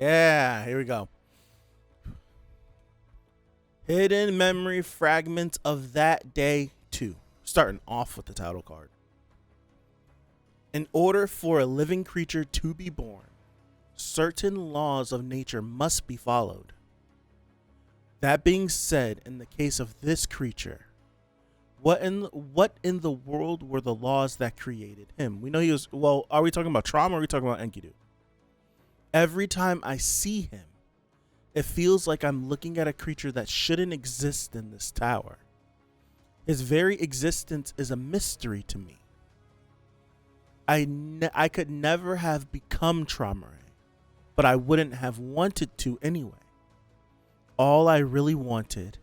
Yeah, here we go. Hidden memory fragments of that day 2. Starting off with the title card. In order for a living creature to be born, certain laws of nature must be followed. That being said, in the case of this creature, what in the world were the laws that created him? We know he was, well, are we talking about trauma or are we talking about Enkidu? Every time I see him, it feels like I'm looking at a creature that shouldn't exist in this tower. His very existence is a mystery to me. I could never have become Traumare, but I wouldn't have wanted to anyway. All I really wanted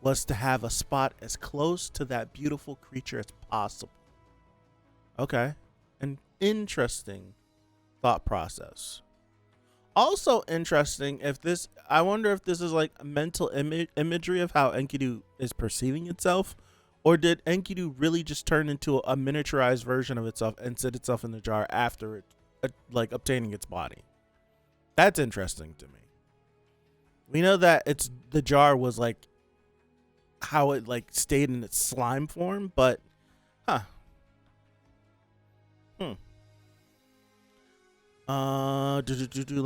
was to have a spot as close to that beautiful creature as possible. Okay, an interesting thought process. Also interesting, I wonder if this is like mental imagery of how Enkidu is perceiving itself, or did Enkidu really just turn into a miniaturized version of itself and sit itself in the jar after it, like obtaining its body? That's interesting to me. We know that the jar was like how it like stayed in its slime form, but let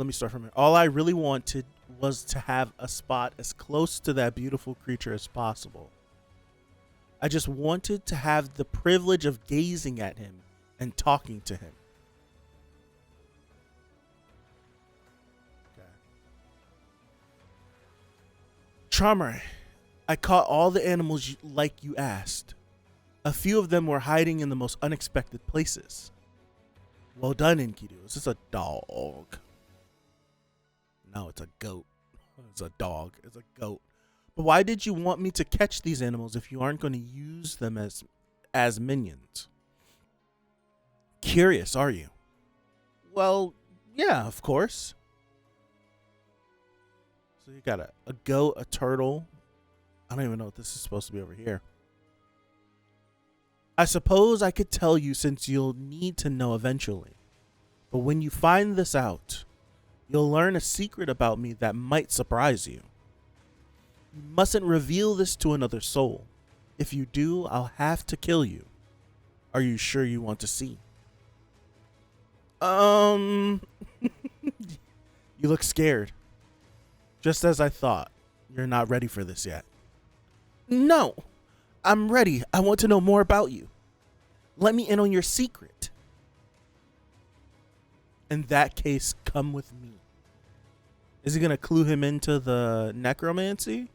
me start from here. All I really wanted was to have a spot as close to that beautiful creature as possible. I just wanted to have the privilege of gazing at him and talking to him. Okay. Charmer, I caught all the animals like you asked. A few of them were hiding in the most unexpected places. Well done, Enkidu. Is this a dog? No, it's a goat. It's a dog. It's a goat. But why did you want me to catch these animals if you aren't going to use them as minions? Curious, are you? Well, yeah, of course. So you got a goat, a turtle. I don't even know what this is supposed to be over here. I suppose I could tell you since you'll need to know eventually. But when you find this out, you'll learn a secret about me that might surprise you. You mustn't reveal this to another soul. If you do, I'll have to kill you. Are you sure you want to see? You look scared. Just as I thought. You're not ready for this yet. No. I'm ready. I want to know more about you. Let me in on your secret. In that case, come with me. Is he going to clue him into the necromancy?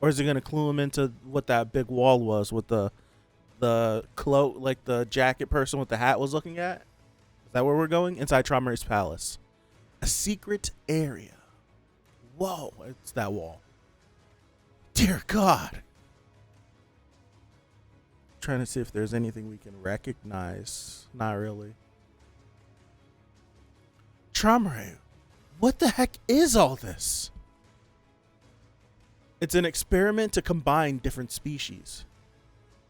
Or is he going to clue him into what that big wall was with the cloak, like the jacket person with the hat was looking at? Is that where we're going? Inside Traumare's palace. A secret area. Whoa, it's that wall. Dear God. Trying to see if there's anything we can recognize. Not really. Traumare, what the heck is all this? It's an experiment to combine different species.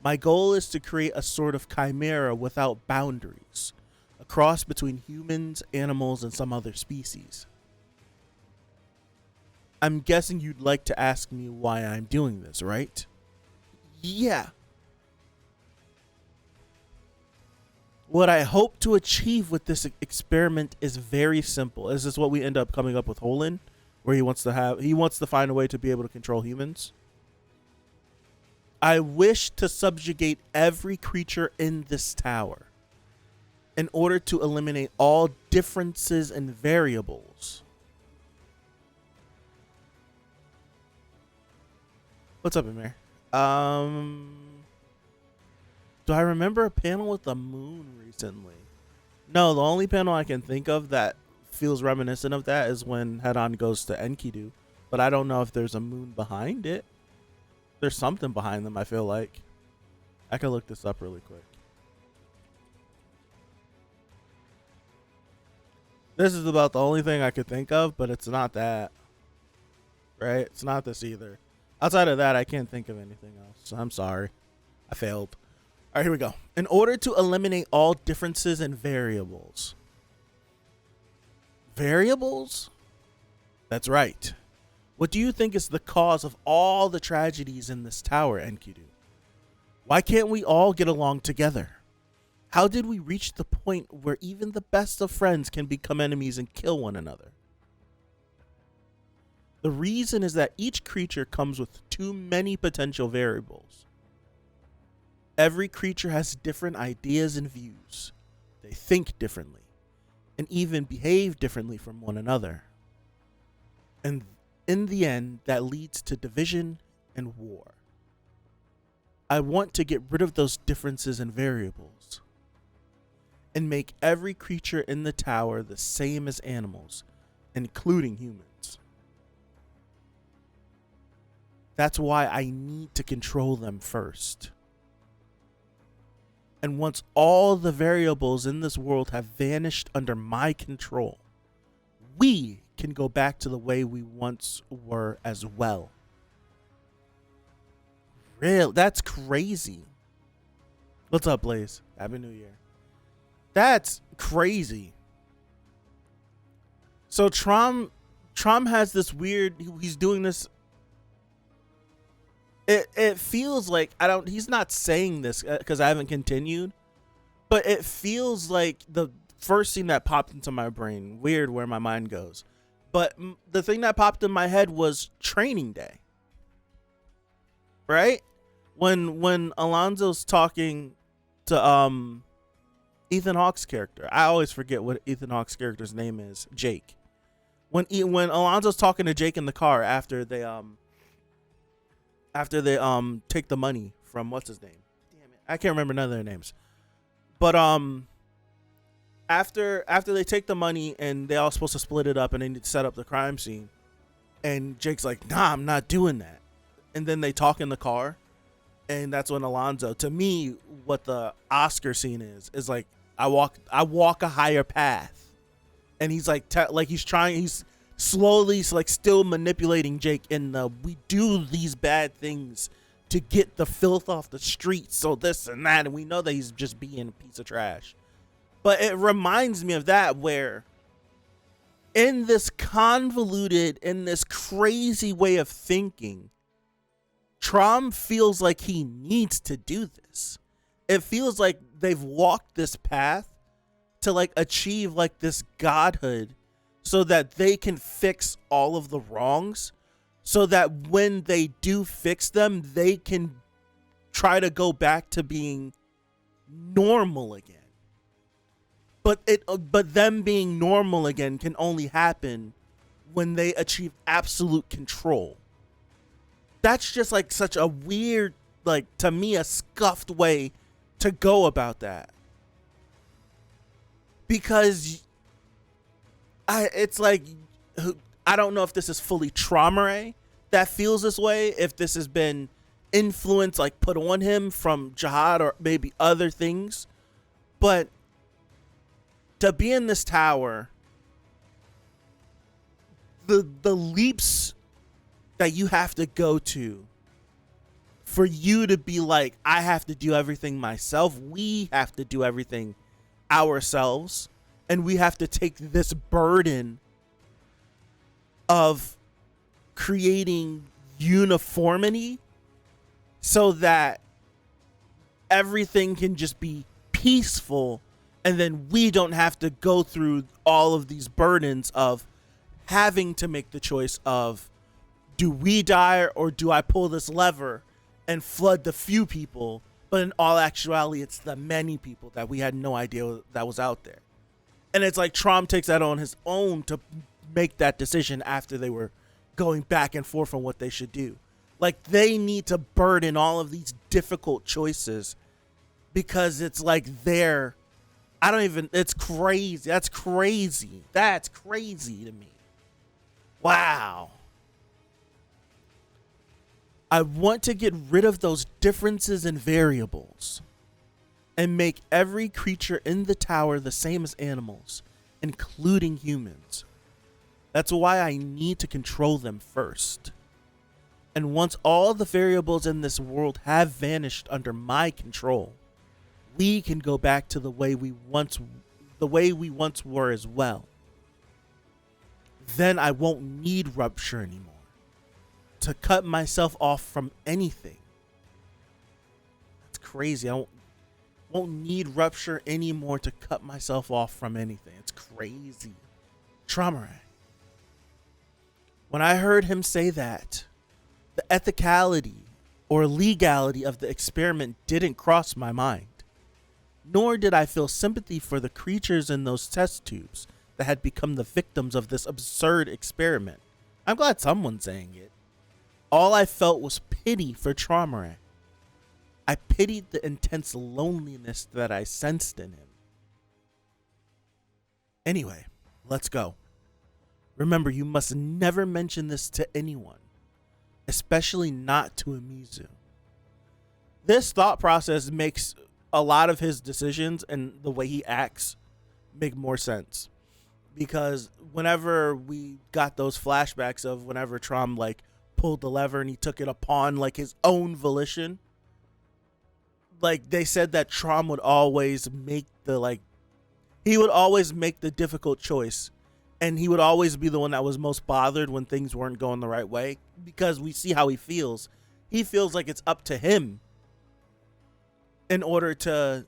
My goal is to create a sort of chimera without boundaries, a cross between humans, animals, and some other species. I'm guessing you'd like to ask me why I'm doing this, right? Yeah. What I hope to achieve with this experiment is very simple. Is this what we end up coming up with Holin? Where he wants to find a way to be able to control humans? I wish to subjugate every creature in this tower in order to eliminate all differences and variables. What's up, Amir? Do I remember a panel with the moon recently? No, the only panel I can think of that feels reminiscent of that is when Head-On goes to Enkidu. But I don't know if there's a moon behind it. There's something behind them, I feel like. I can look this up really quick. This is about the only thing I could think of, but it's not that. Right? It's not this either. Outside of that, I can't think of anything else. I'm sorry. I failed. All right, here we go. In order to eliminate all differences and variables. Variables? That's right. What do you think is the cause of all the tragedies in this tower, Enkidu? Why can't we all get along together? How did we reach the point where even the best of friends can become enemies and kill one another? The reason is that each creature comes with too many potential variables. Every creature has different ideas and views. They think differently and even behave differently from one another. And in the end, that leads to division and war. I want to get rid of those differences and variables and make every creature in the tower the same as animals, including humans. That's why I need to control them first. And once all the variables in this world have vanished under my control, we can go back to the way we once were as well. Real? That's crazy. What's up, Blaze? Happy New Year. That's crazy. So Trom has this weird, he's doing this. It feels like, he's not saying this because I haven't continued, but it feels like the first thing that popped into my brain, weird where my mind goes, but the thing that popped in my head was Training Day. Right? When Alonzo's talking to Ethan Hawke's character. I always forget what Ethan Hawke's character's name is. Jake. When Alonzo's talking to Jake in the car after they take the money from what's his name? Damn it. I can't remember none of their names. But after they take the money and they all supposed to split it up and they need to set up the crime scene. And Jake's like, "Nah, I'm not doing that." And then they talk in the car. And that's when Alonzo, to me, what the Oscar scene is like, I walk a higher path. And he's like, he's slowly like still manipulating Jake in the, we do these bad things to get the filth off the streets. So this and that. And we know that he's just being a piece of trash. But it reminds me of that, where in this convoluted, in this crazy way of thinking, Trom feels like he needs to do this. It feels like they've walked this path to like achieve like this godhood so that they can fix all of the wrongs, so that when they do fix them, they can try to go back to being normal again. But them being normal again can only happen when they achieve absolute control. That's just like such a weird, like, to me, a scuffed way to go about that. Because it's like, I don't know if this is fully trauma that feels this way, if this has been influence like put on him from Jihad or maybe other things. But to be in this tower, the leaps that you have to go to for you to be like, I have to do everything myself. We have to do everything ourselves. And we have to take this burden of creating uniformity so that everything can just be peaceful. And then we don't have to go through all of these burdens of having to make the choice of, do we die or do I pull this lever and flood the few people? But in all actuality, it's the many people that we had no idea that was out there. And it's like Trom takes that on his own to make that decision after they were going back and forth on what they should do. Like, they need to burden all of these difficult choices because it's like it's crazy. That's crazy. That's crazy to me. Wow. I want to get rid of those differences and variables and make every creature in the tower the same as animals, including humans. That's why I need to control them first. And once all the variables in this world have vanished under my control, we can go back to the way we once were as well. then I won't need rupture anymore to cut myself off from anything. That's crazy. I won't need rupture anymore to cut myself off from anything. It's crazy. Trauma. When I heard him say that, the ethicality or legality of the experiment didn't cross my mind. Nor did I feel sympathy for the creatures in those test tubes that had become the victims of this absurd experiment. I'm glad someone's saying it. All I felt was pity for Traumare. I pitied the intense loneliness that I sensed in him. Anyway, let's go. Remember, you must never mention this to anyone, especially not to Emizu. This thought process makes a lot of his decisions and the way he acts make more sense. Because whenever we got those flashbacks of whenever Trom like pulled the lever and he took it upon like his own volition, like they said that Trom would always make he would always make the difficult choice, and he would always be the one that was most bothered when things weren't going the right way, because we see how he feels. He feels like it's up to him in order to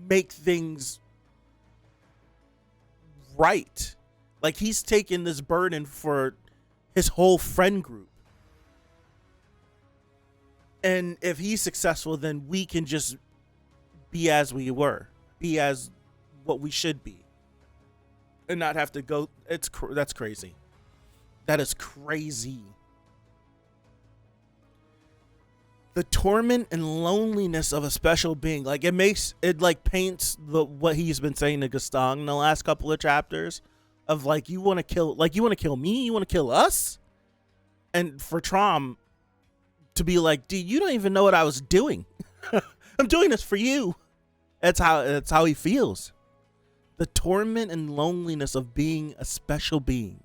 make things right. Like he's taking this burden for his whole friend group. And if he's successful, then we can just be as we were, be as what we should be, and not have to go. That's crazy. That is crazy. The torment and loneliness of a special being, like it paints what he's been saying to Gaston in the last couple of chapters, of like you want to kill me, you want to kill us, and for Trom to be like, dude, you don't even know what I was doing. I'm doing this for you. That's how he feels. The torment and loneliness of being a special being.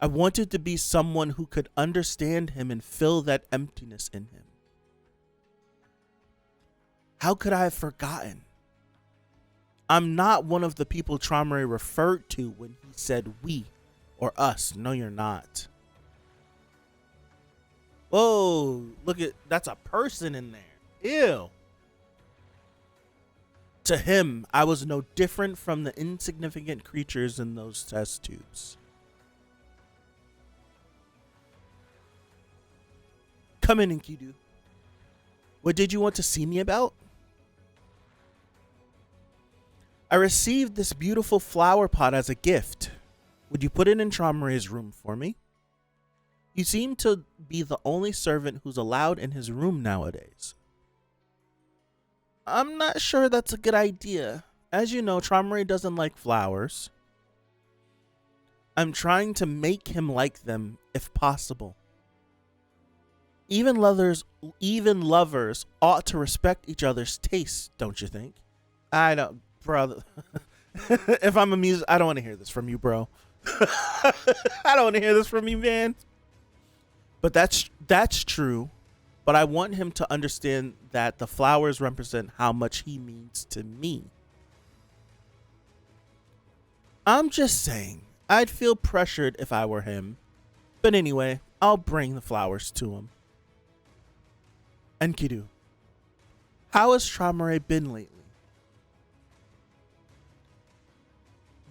I wanted to be someone who could understand him and fill that emptiness in him. How could I have forgotten? I'm not one of the people Traumare referred to when he said we or us. No, you're not. Whoa, that's a person in there. Ew. To him, I was no different from the insignificant creatures in those test tubes. Come in, Enkidu. What did you want to see me about? I received this beautiful flower pot as a gift. Would you put it in Traumare's room for me? You seem to be the only servant who's allowed in his room nowadays. I'm not sure that's a good idea. As you know, Traumare doesn't like flowers. I'm trying to make him like them if possible. Even lovers ought to respect each other's tastes, don't you think? I don't, brother. If I'm amused, I don't want to hear this from you, bro. I don't want to hear this from you, man. But that's true. But I want him to understand that the flowers represent how much he means to me. I'm just saying, I'd feel pressured if I were him. But anyway, I'll bring the flowers to him. Enkidu, how has Traumare been lately?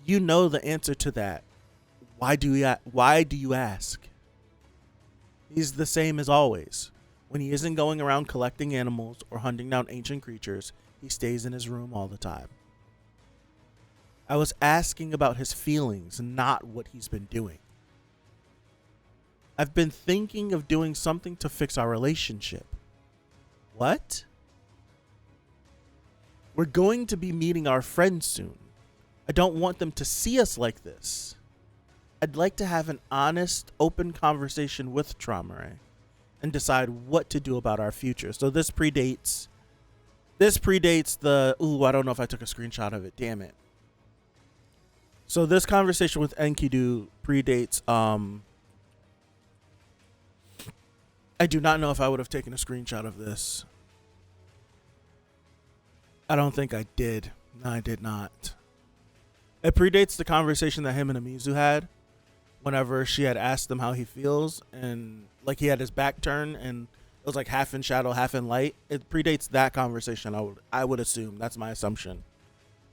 You know the answer to that. Why do you ask? He's the same as always. When he isn't going around collecting animals or hunting down ancient creatures, he stays in his room all the time. I was asking about his feelings, not what he's been doing. I've been thinking of doing something to fix our relationship. What? We're going to be meeting our friends soon. I don't want them to see us like this. I'd like to have an honest, open conversation with Traumare and decide what to do about our future. So this predates the, I don't know if I took a screenshot of it. Damn it. So this conversation with Enkidu predates, I do not know if I would have taken a screenshot of this. I don't think I did. No, I did not. It predates the conversation that him and Emizu had. whenever she had asked him how he feels, and like he had his back turned and it was like half in shadow, half in light. It predates that conversation. I would assume. That's my assumption.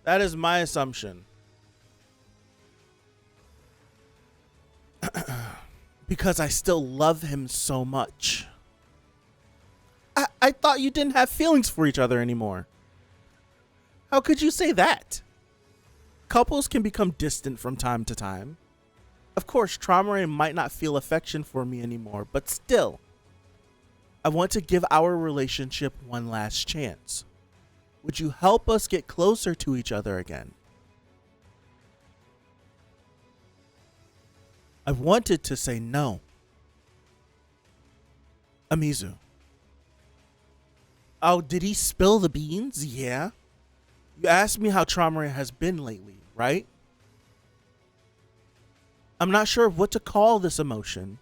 That is my assumption. Because I still love him so much. I thought you didn't have feelings for each other anymore. How could you say that? Couples can become distant from time to time. Of course, Traumerei might not feel affection for me anymore, but still, I want to give our relationship one last chance. Would you help us get closer to each other again? I wanted to say no. Emizu. Oh, did he spill the beans? Yeah. You asked me how Traumerei has been lately, right? I'm not sure what to call this emotion,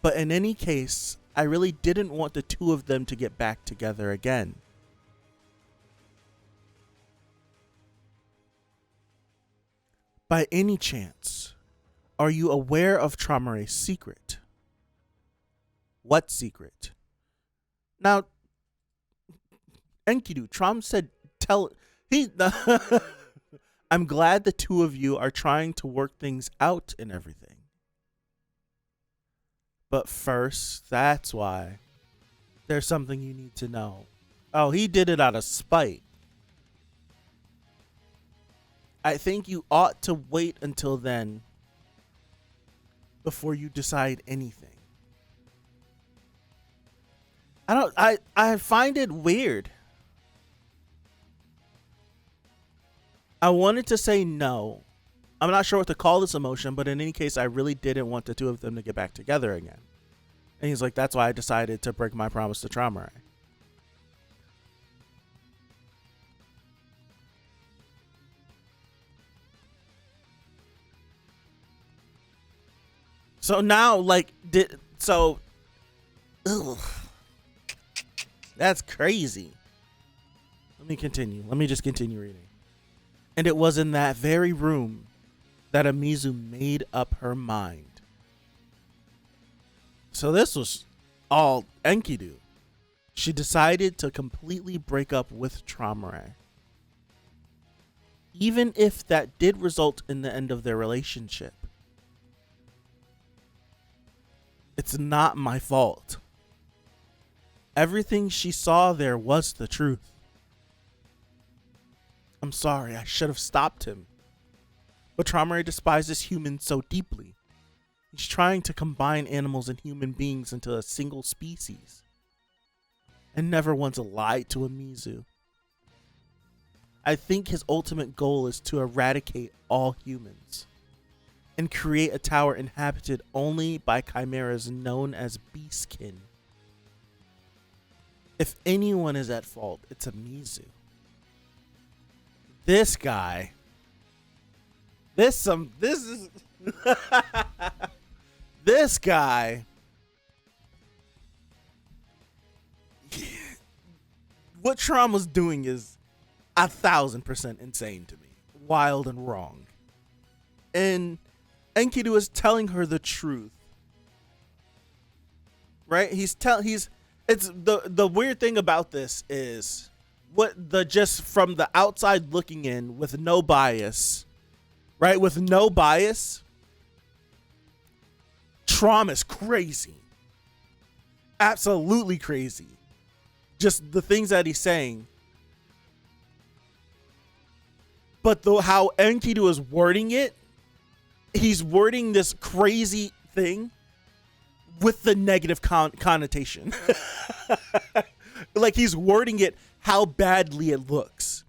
but in any case, I really didn't want the two of them to get back together again. By any chance, are you aware of Traumerei's secret? What secret? Now, Enkidu, Traum said, I'm glad the two of you are trying to work things out and everything. But first, that's why there's something you need to know. Oh, he did it out of spite. I think you ought to wait until then before you decide anything. I find it weird. I wanted to say no. I'm not sure what to call this emotion, but in any case, I really didn't want the two of them to get back together again. And he's like, that's why I decided to break my promise to Traumerei. So now, ugh, that's crazy. Let me continue. Let me just continue reading. And it was in that very room that Emizu made up her mind. So this was all Enkidu. She decided to completely break up with Traumerei. Even if that did result in the end of their relationship. It's not my fault. Everything she saw there was the truth. I'm sorry, I should have stopped him. But Traumerei despises humans so deeply. He's trying to combine animals and human beings into a single species. And never once lied to Emizu. I think his ultimate goal is to eradicate all humans. And create a tower inhabited only by chimeras known as beastkin. If anyone is at fault, it's Emizu. This guy. This is this guy. What Traum was doing is 1,000% insane to me. Wild and wrong. And Enkidu is telling her the truth. Right? It's the weird thing about this is just from the outside looking in with no bias, right? With no bias, Traum is crazy. Absolutely crazy. Just the things that he's saying. But how Enkidu is wording it, he's wording this crazy thing with the negative connotation. Like he's wording it how badly it looks.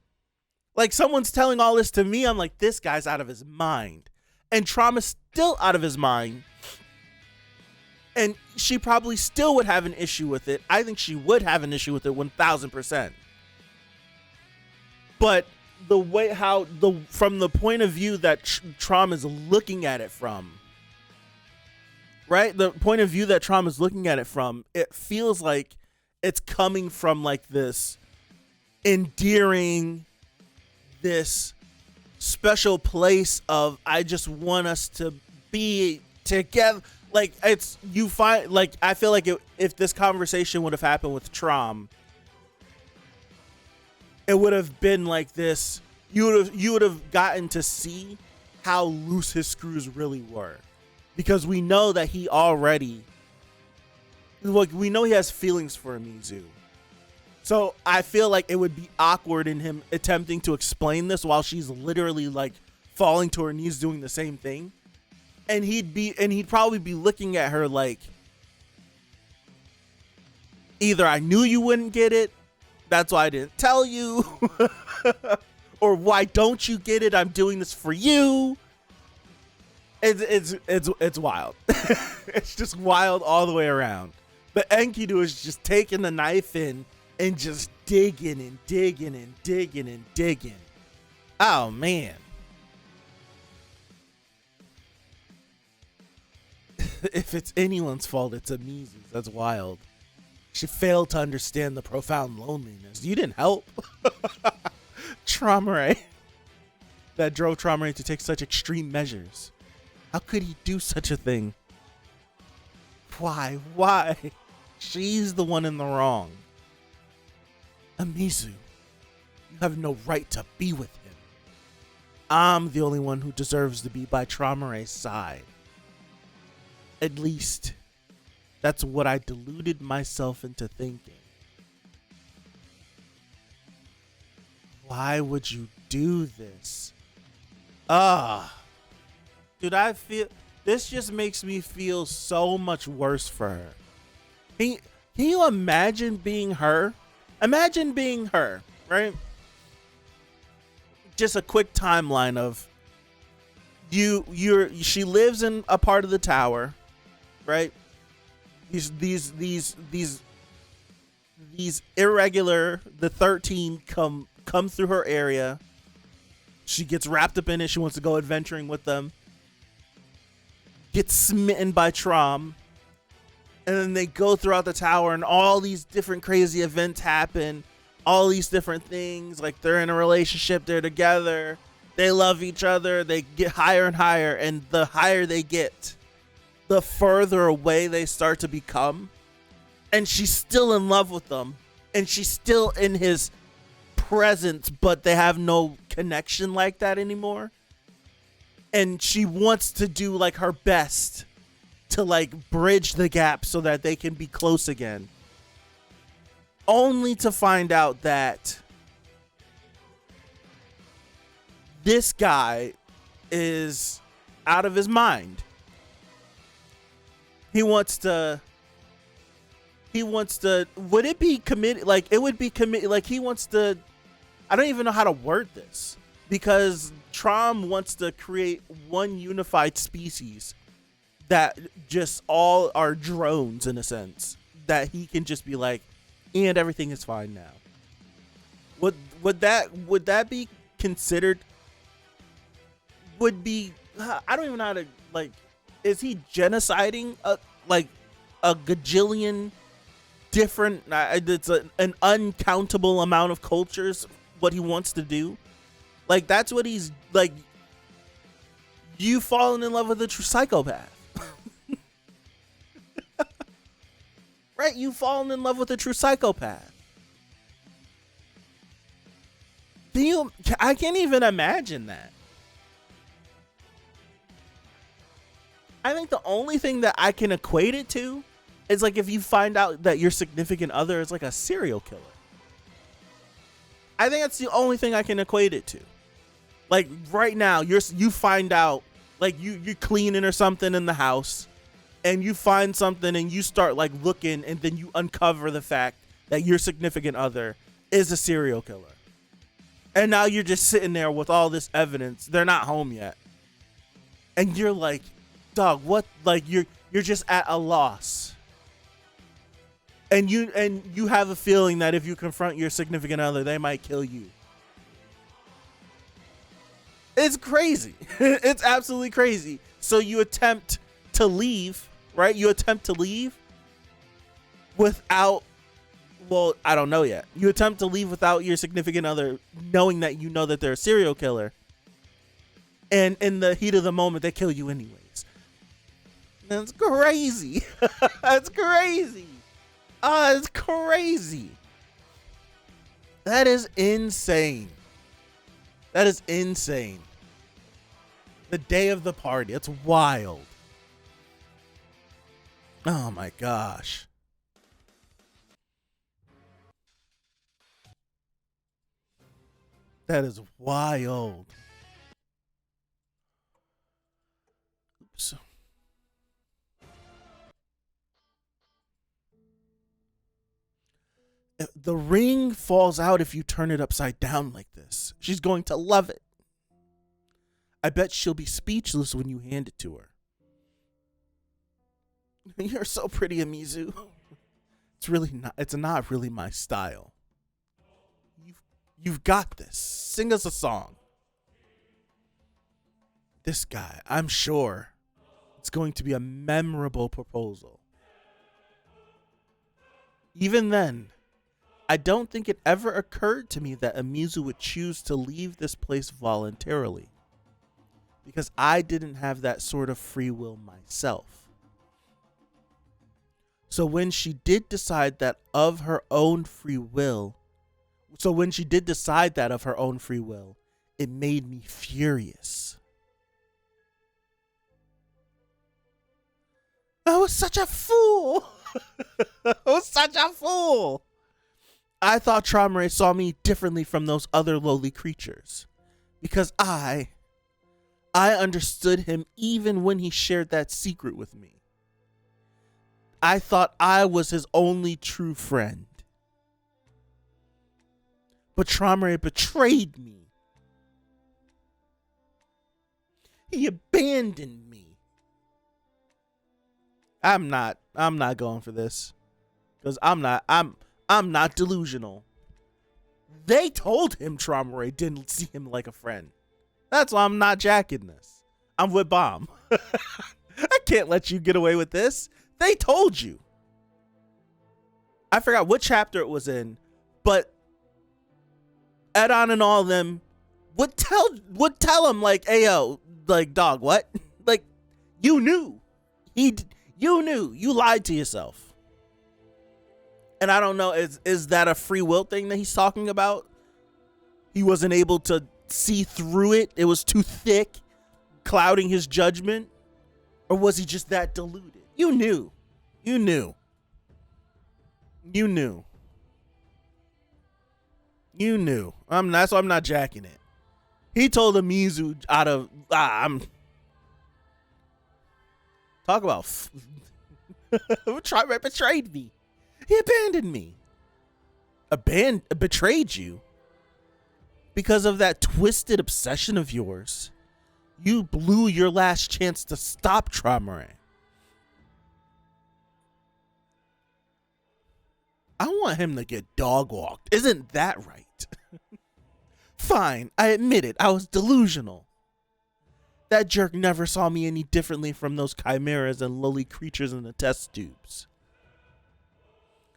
Like someone's telling all this to me, I'm like, this guy's out of his mind. And Traum is still out of his mind. And she probably still would have an issue with it. I think she would have an issue with it 1,000%. But the way from the point of view that Traum is looking at it from, right? The point of view that Traum is looking at it from, it feels like it's coming from like this endearing, this special place of, I just want us to be together. Like, it's, you find, like, I feel like if this conversation would have happened with Trom, it would have been like this. You would have gotten to see how loose his screws really were, because we know that he already, like, we know he has feelings for Emizu. So I feel like it would be awkward in him attempting to explain this while she's literally like falling to her knees doing the same thing. And he'd probably be looking at her like, either I knew you wouldn't get it, that's why I didn't tell you, or why don't you get it? I'm doing this for you. It's wild. It's just wild all the way around. But Enkidu is just taking the knife in and just digging and digging and digging and digging. Oh man. If it's anyone's fault, it's Emizu's. That's wild. She failed to understand the profound loneliness. You didn't help. Traumare. That drove Traumare to take such extreme measures. How could he do such a thing? Why? Why? She's the one in the wrong. Emizu, you have no right to be with him. I'm the only one who deserves to be by Traumare's side. At least, that's what I deluded myself into thinking. Why would you do this? Dude, I feel, this just makes me feel so much worse for her. Can you imagine being her? Imagine being her, right? Just a quick timeline of she lives in a part of the tower, right? These irregular, the 13 come through her area. She gets wrapped up in it. She wants to go adventuring with them. Gets smitten by Trom. And then they go throughout the tower and all these different crazy events happen. All these different things. Like, they're in a relationship. They're together. They love each other. They get higher and higher. And the higher they get, the further away they start to become. And she's still in love with them. And she's still in his presence, but they have no connection like that anymore. And she wants to do like her best to like bridge the gap so that they can be close again. Only to find out that this guy is out of his mind. He wants to, would it be committed? Like, it would be committed. Like, he wants to, I don't even know how to word this, because Trom wants to create one unified species that just all are drones in a sense, that he can just be like, and everything is fine now. Would that be considered, would be, I don't even know how to, like, is he genociding a gajillion different, it's an uncountable amount of cultures, what he wants to do? Like, that's what he's like. You've fallen in love with a true psychopath. Right? You've fallen in love with a true psychopath. I can't even imagine that. I think the only thing that I can equate it to is like if you find out that your significant other is like a serial killer. I think that's the only thing I can equate it to. Like, right now, you find out, like, you're cleaning or something in the house, and you find something and you start like looking, and then you uncover the fact that your significant other is a serial killer. And now you're just sitting there with all this evidence. They're not home yet. And you're like, dog, what? Like, you're just at a loss. And you have a feeling that if you confront your significant other, they might kill you. It's crazy. It's absolutely crazy. So you attempt to leave, right? You attempt to leave without, well, I don't know yet. You attempt to leave without your significant other knowing that you know that they're a serial killer. And in the heat of the moment, they kill you anyways. That's crazy. That's crazy. It's crazy. That is insane. That is insane. The day of the party. It's wild. Oh my gosh. That is wild. Oops. The ring falls out if you turn it upside down like this. She's going to love it. I bet she'll be speechless when you hand it to her. You're so pretty, Emizu. It's not really my style. You've got this. Sing us a song. This guy, I'm sure it's going to be a memorable proposal. Even then, I don't think it ever occurred to me that Emizu would choose to leave this place voluntarily, because I didn't have that sort of free will myself. So when she did decide that of her own free will, it made me furious. I was such a fool. I was such a fool. I thought Traumerei saw me differently from those other lowly creatures, because I understood him even when he shared that secret with me. I thought I was his only true friend. But Traumerei betrayed me. He abandoned me. I'm not going for this, because I'm not delusional. They told him Traumerei didn't see him like a friend. That's why I'm not jacking this. I'm with Bomb. I can't let you get away with this. They told you. I forgot what chapter it was in, but Edon and all of them would tell him like, "Heyo, like, dog, what? Like, you knew. You knew. You lied to yourself." And I don't know, is that a free will thing that he's talking about? He wasn't able to see through it. It was too thick, clouding his judgment. Or was he just that deluded? You knew. You knew. You knew. You knew. That's why I'm not jacking it. He told Emizu out of... I'm... Talk about... Traumerei betrayed me. He abandoned me. Betrayed you? Because of that twisted obsession of yours. You blew your last chance to stop Traumerei. I want him to get dog walked. Isn't that right? Fine, I admit it. I was delusional. That jerk never saw me any differently from those chimeras and lowly creatures in the test tubes.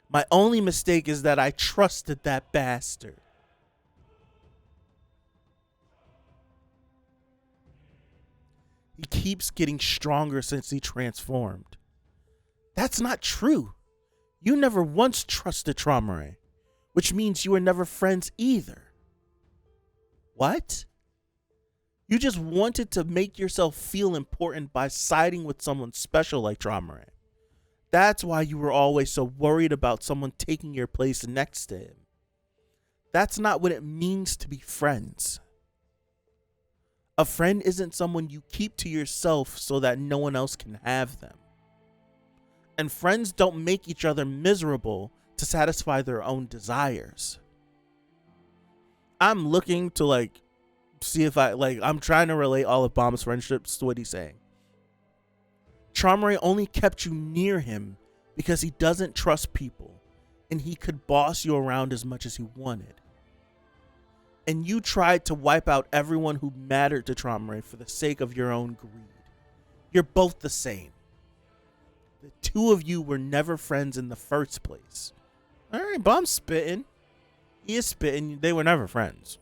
My only mistake is that I trusted that bastard. He keeps getting stronger since he transformed. That's not true. You never once trusted Traumerei, which means you were never friends either. What? You just wanted to make yourself feel important by siding with someone special like Traumerei. That's why you were always so worried about someone taking your place next to him. That's not what it means to be friends. A friend isn't someone you keep to yourself so that no one else can have them. And friends don't make each other miserable to satisfy their own desires. I'm looking to see if I'm trying to relate all of Bomb's friendships to what he's saying. Traumerei only kept you near him because he doesn't trust people and he could boss you around as much as he wanted. And you tried to wipe out everyone who mattered to Traumerei for the sake of your own greed. You're both the same. The two of you were never friends in the first place. All right, Bomb's spitting. He is spitting. They were never friends.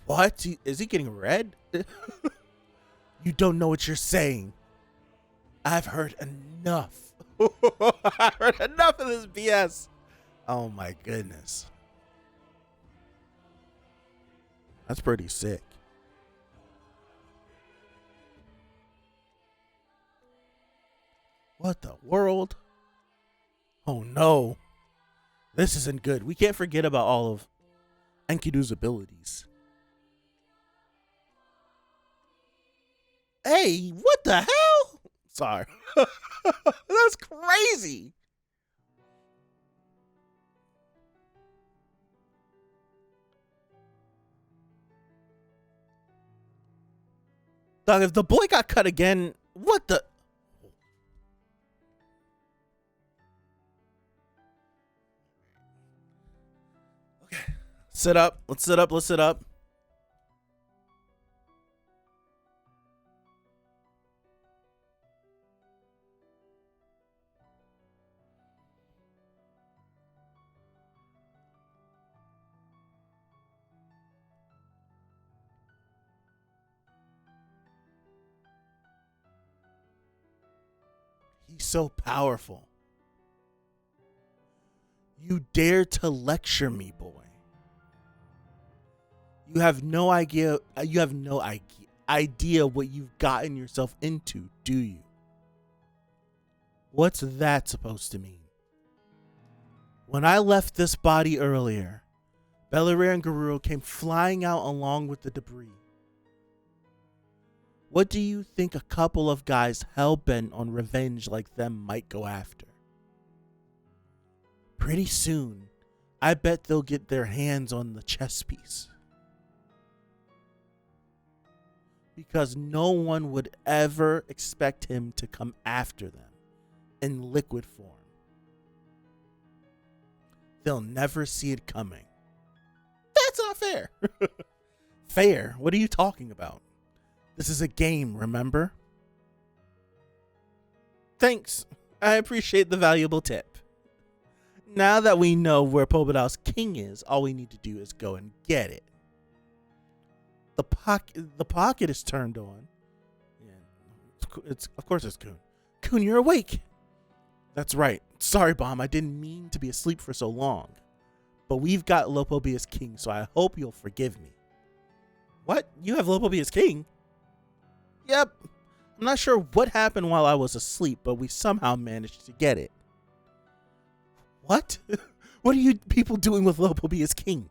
What? Is he getting red? You don't know what you're saying. I've heard enough. I've heard enough of this BS. Oh my goodness. That's pretty sick. What the world? Oh no. This isn't good. We can't forget about all of Enkidu's abilities. Hey, what the hell? Sorry. That's crazy. Dog, if the boy got cut again, what the? Okay. Sit up. Let's sit up. Let's sit up. He's so powerful. You dare to lecture me, boy. You have no idea. You have no idea what you've gotten yourself into, do you? What's that supposed to mean? When I left this body earlier, Belair and Garuru came flying out along with the debris. What do you think a couple of guys hell-bent on revenge like them might go after? Pretty soon, I bet they'll get their hands on the chess piece. Because no one would ever expect him to come after them in liquid form. They'll never see it coming. That's not fair. Fair? What are you talking about? This is a game, remember? Thanks. I appreciate the valuable tip. Now that we know where Pobedal's king is, all we need to do is go and get it. The pocket is turned on. Yeah, it's of course it's Kun. Kun, you're awake. That's right. Sorry, Bomb. I didn't mean to be asleep for so long. But we've got Lopobi as king, so I hope you'll forgive me. What? You have Lopobi as king? Yep. I'm not sure what happened while I was asleep, but we somehow managed to get it. What? What are you people doing with Lopobi as king?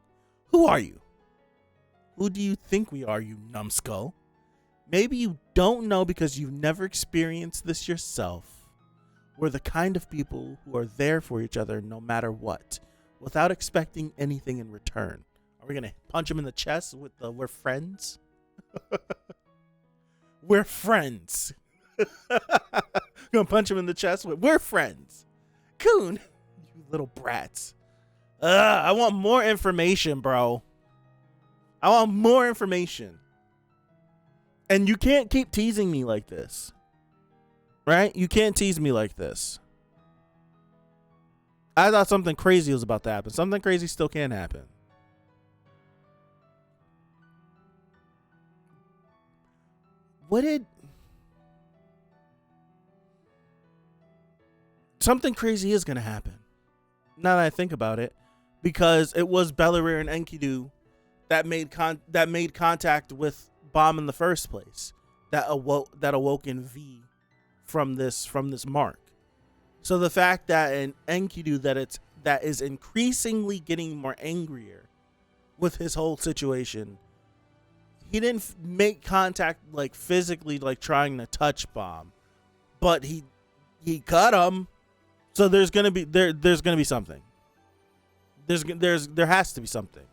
Who are you? Who do you think we are, you numbskull? Maybe you don't know because you've never experienced this yourself. We're the kind of people who are there for each other no matter what, without expecting anything in return. Are we going to punch him in the chest with the "we're friends"? We're friends. Gonna punch him in the chest with "we're friends." Kun, you little brats. I want more information, bro. I want more information. And you can't keep teasing me like this. Right? You can't tease me like this. I thought something crazy was about to happen. Something crazy still can happen. What did... Something crazy is going to happen. Now that I think about it. Because it was Belair and Enkidu that made contact with Bomb in the first place. That awoke in V from this mark. So the fact that in Enkidu that is increasingly getting more angrier with his whole situation. He didn't make contact like physically, like trying to touch Bomb, but he cut him. So there's gonna be something. There has to be something.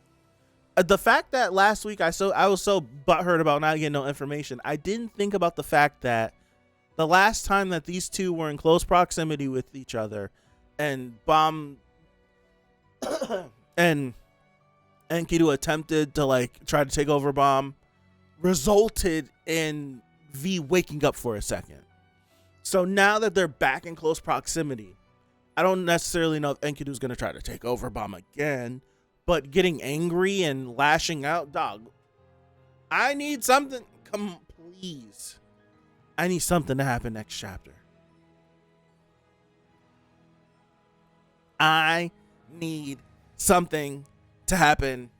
The fact that last week I was so butthurt about not getting no information. I didn't think about the fact that the last time that these two were in close proximity with each other, and Bomb and Enkidu attempted to like try to take over Bomb, resulted in V waking up for a second. So now that they're back in close proximity, I don't necessarily know if Enkidu's going to try to take over Bomb again, but getting angry and lashing out, dog, I need something. Come, please. I need something to happen next chapter. I need something to happen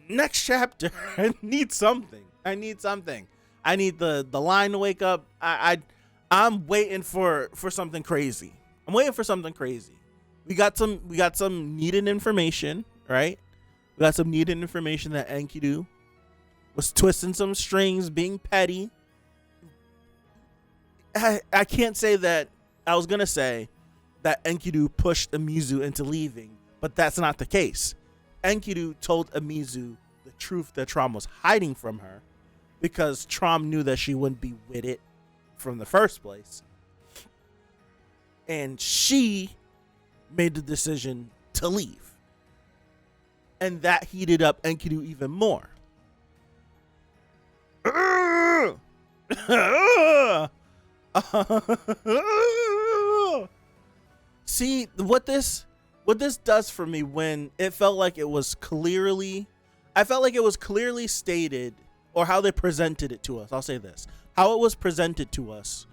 next chapter. I need something. I need the line to wake up. I'm waiting for something crazy. I'm waiting for something crazy. We got some needed information, right? We got some needed information that Enkidu was twisting some strings, being petty. I can't say that. I was gonna say that Enkidu pushed Emizu into leaving, but that's not the case. Enkidu told Emizu the truth that Trom was hiding from her, because Trom knew that she wouldn't be with it from the first place, and she made the decision to leave, and that heated up Enkidu even more. See what this does for me, when it felt like it was clearly, I felt like it was clearly stated, or how they presented it to us. I'll say this: how it was presented to us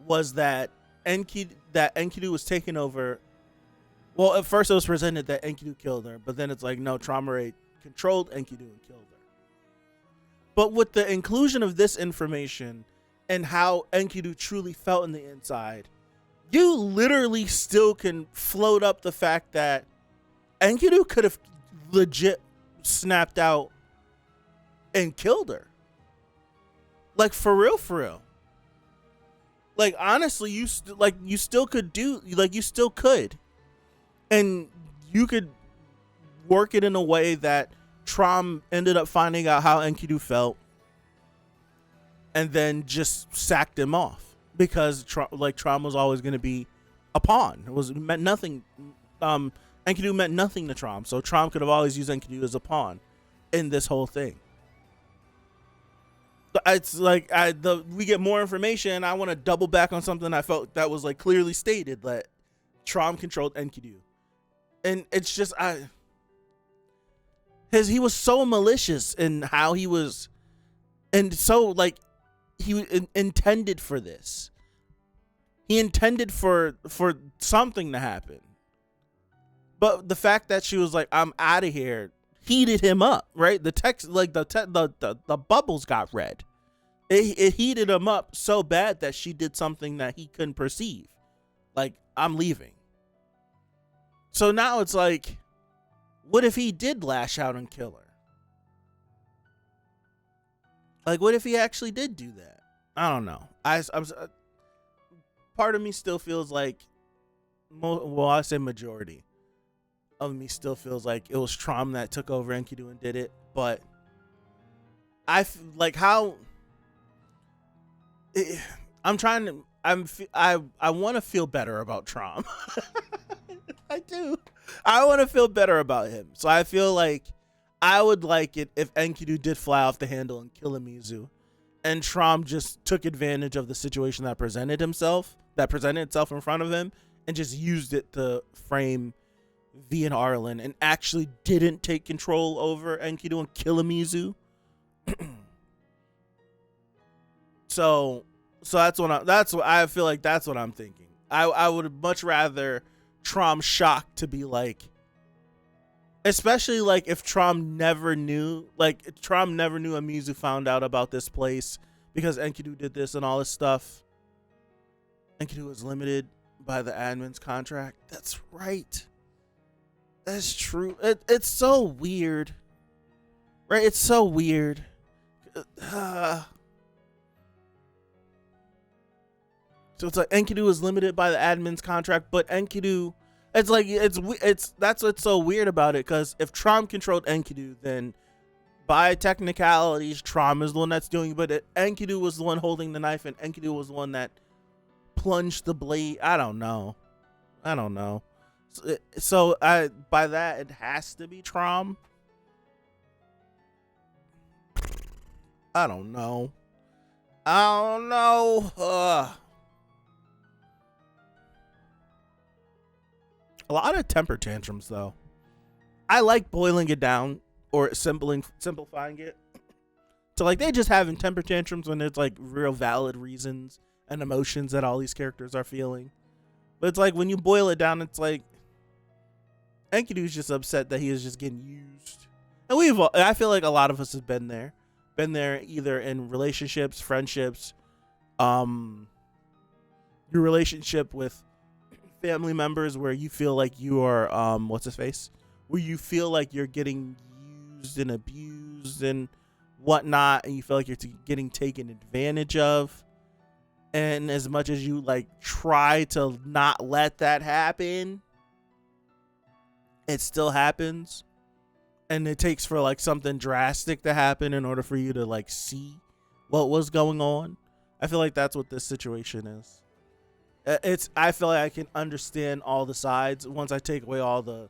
was that Enkidu was taking over. Well, at first it was presented that Enkidu killed her, but then it's like, no, Traumerei controlled Enkidu and killed her. But with the inclusion of this information and how Enkidu truly felt in the inside, you literally still can float up the fact that Enkidu could have legit snapped out and killed her. Like, for real. Like, honestly, you still could. And you could work it in a way that Trom ended up finding out how Enkidu felt and then just sacked him off, because Trom was always going to be a pawn. It meant nothing. Enkidu meant nothing to Trom, so Trom could have always used Enkidu as a pawn in this whole thing. It's like we get more information, and I want to double back on something I felt that was like clearly stated, that Trom controlled Enkidu. And it's just, he was so malicious in how he was, and so like he intended for this. He intended for something to happen. But the fact that she was like, I'm out of here, heated him up, right? The text, like the bubbles got read. It heated him up so bad that she did something that he couldn't perceive. Like, I'm leaving. So now it's like, what if he did lash out and kill her? Like, what if he actually did do that? I don't know. I'm part of me still feels like, I say majority of me still feels like it was Trom that took over Enkidu and did it. But I want to feel better about Trom. I do. I want to feel better about him. So I feel like I would like it if Enkidu did fly off the handle and kill Emizu, and Trom just took advantage of the situation that presented itself in front of him, and just used it to frame V and Arlen, and actually didn't take control over Enkidu and kill Emizu. So that's what I feel like. That's what I'm thinking. I would much rather Trom shocked to be like, especially like if Trom never knew Emizu found out about this place because Enkidu did this and all this stuff. Enkidu was limited by the admin's contract. That's right. That's true. It's so weird, right? It's so weird. So it's like Enkidu is limited by the admin's contract, but Enkidu, that's what's so weird about it, because if Trom controlled Enkidu, then by technicalities, Trom is the one that's doing it, but Enkidu was the one holding the knife, and Enkidu was the one that plunged the blade. I don't know. So by that, it has to be Trom. I don't know. A lot of temper tantrums, though. I like boiling it down or simplifying it to like they just having temper tantrums when it's like real valid reasons and emotions that all these characters are feeling. But it's like when you boil it down, it's like Enkidu's just upset that he is just getting used. And I feel like a lot of us have been there. Been there either in relationships, friendships, your relationship with family members where you feel like you are, what's his face? Where you feel like you're getting used and abused and whatnot, and you feel like you're getting taken advantage of. And as much as you like try to not let that happen, it still happens. And it takes for like something drastic to happen in order for you to like see what was going on. I feel like that's what this situation is. I feel like I can understand all the sides once I take away all the.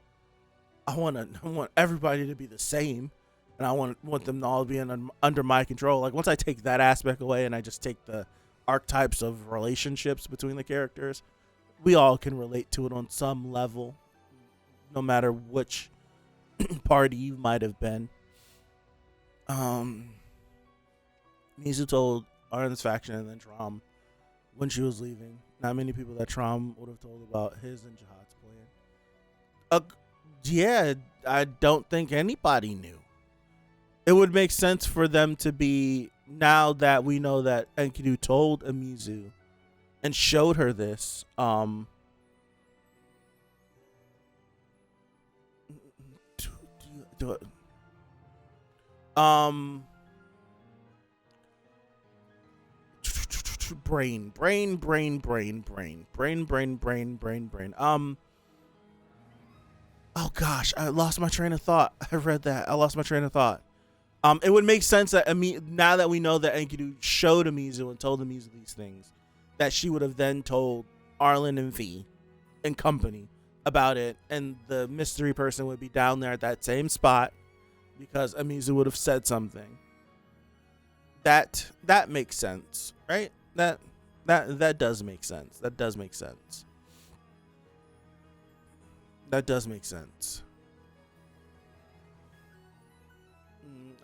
I want everybody to be the same, and I want them to all be under my control. Like once I take that aspect away, and I just take the archetypes of relationships between the characters, we all can relate to it on some level, no matter which party you might have been. Mizu told Arlen's faction and then Trom when she was leaving. Not many people that Trom would have told about his and Jihad's plan. Yeah, I don't think anybody knew. It would make sense for them to be, now that we know that Enkidu told Emizu and showed her this, brain. Oh gosh, I lost my train of thought. I read that. I lost my train of thought. It would make sense that now that we know that Enkidu showed Emizu and told Emizu these things, that she would have then told Arlen and V and company about it, and the mystery person would be down there at that same spot because Emizu would have said something. That makes sense, right? That does make sense. That does make sense.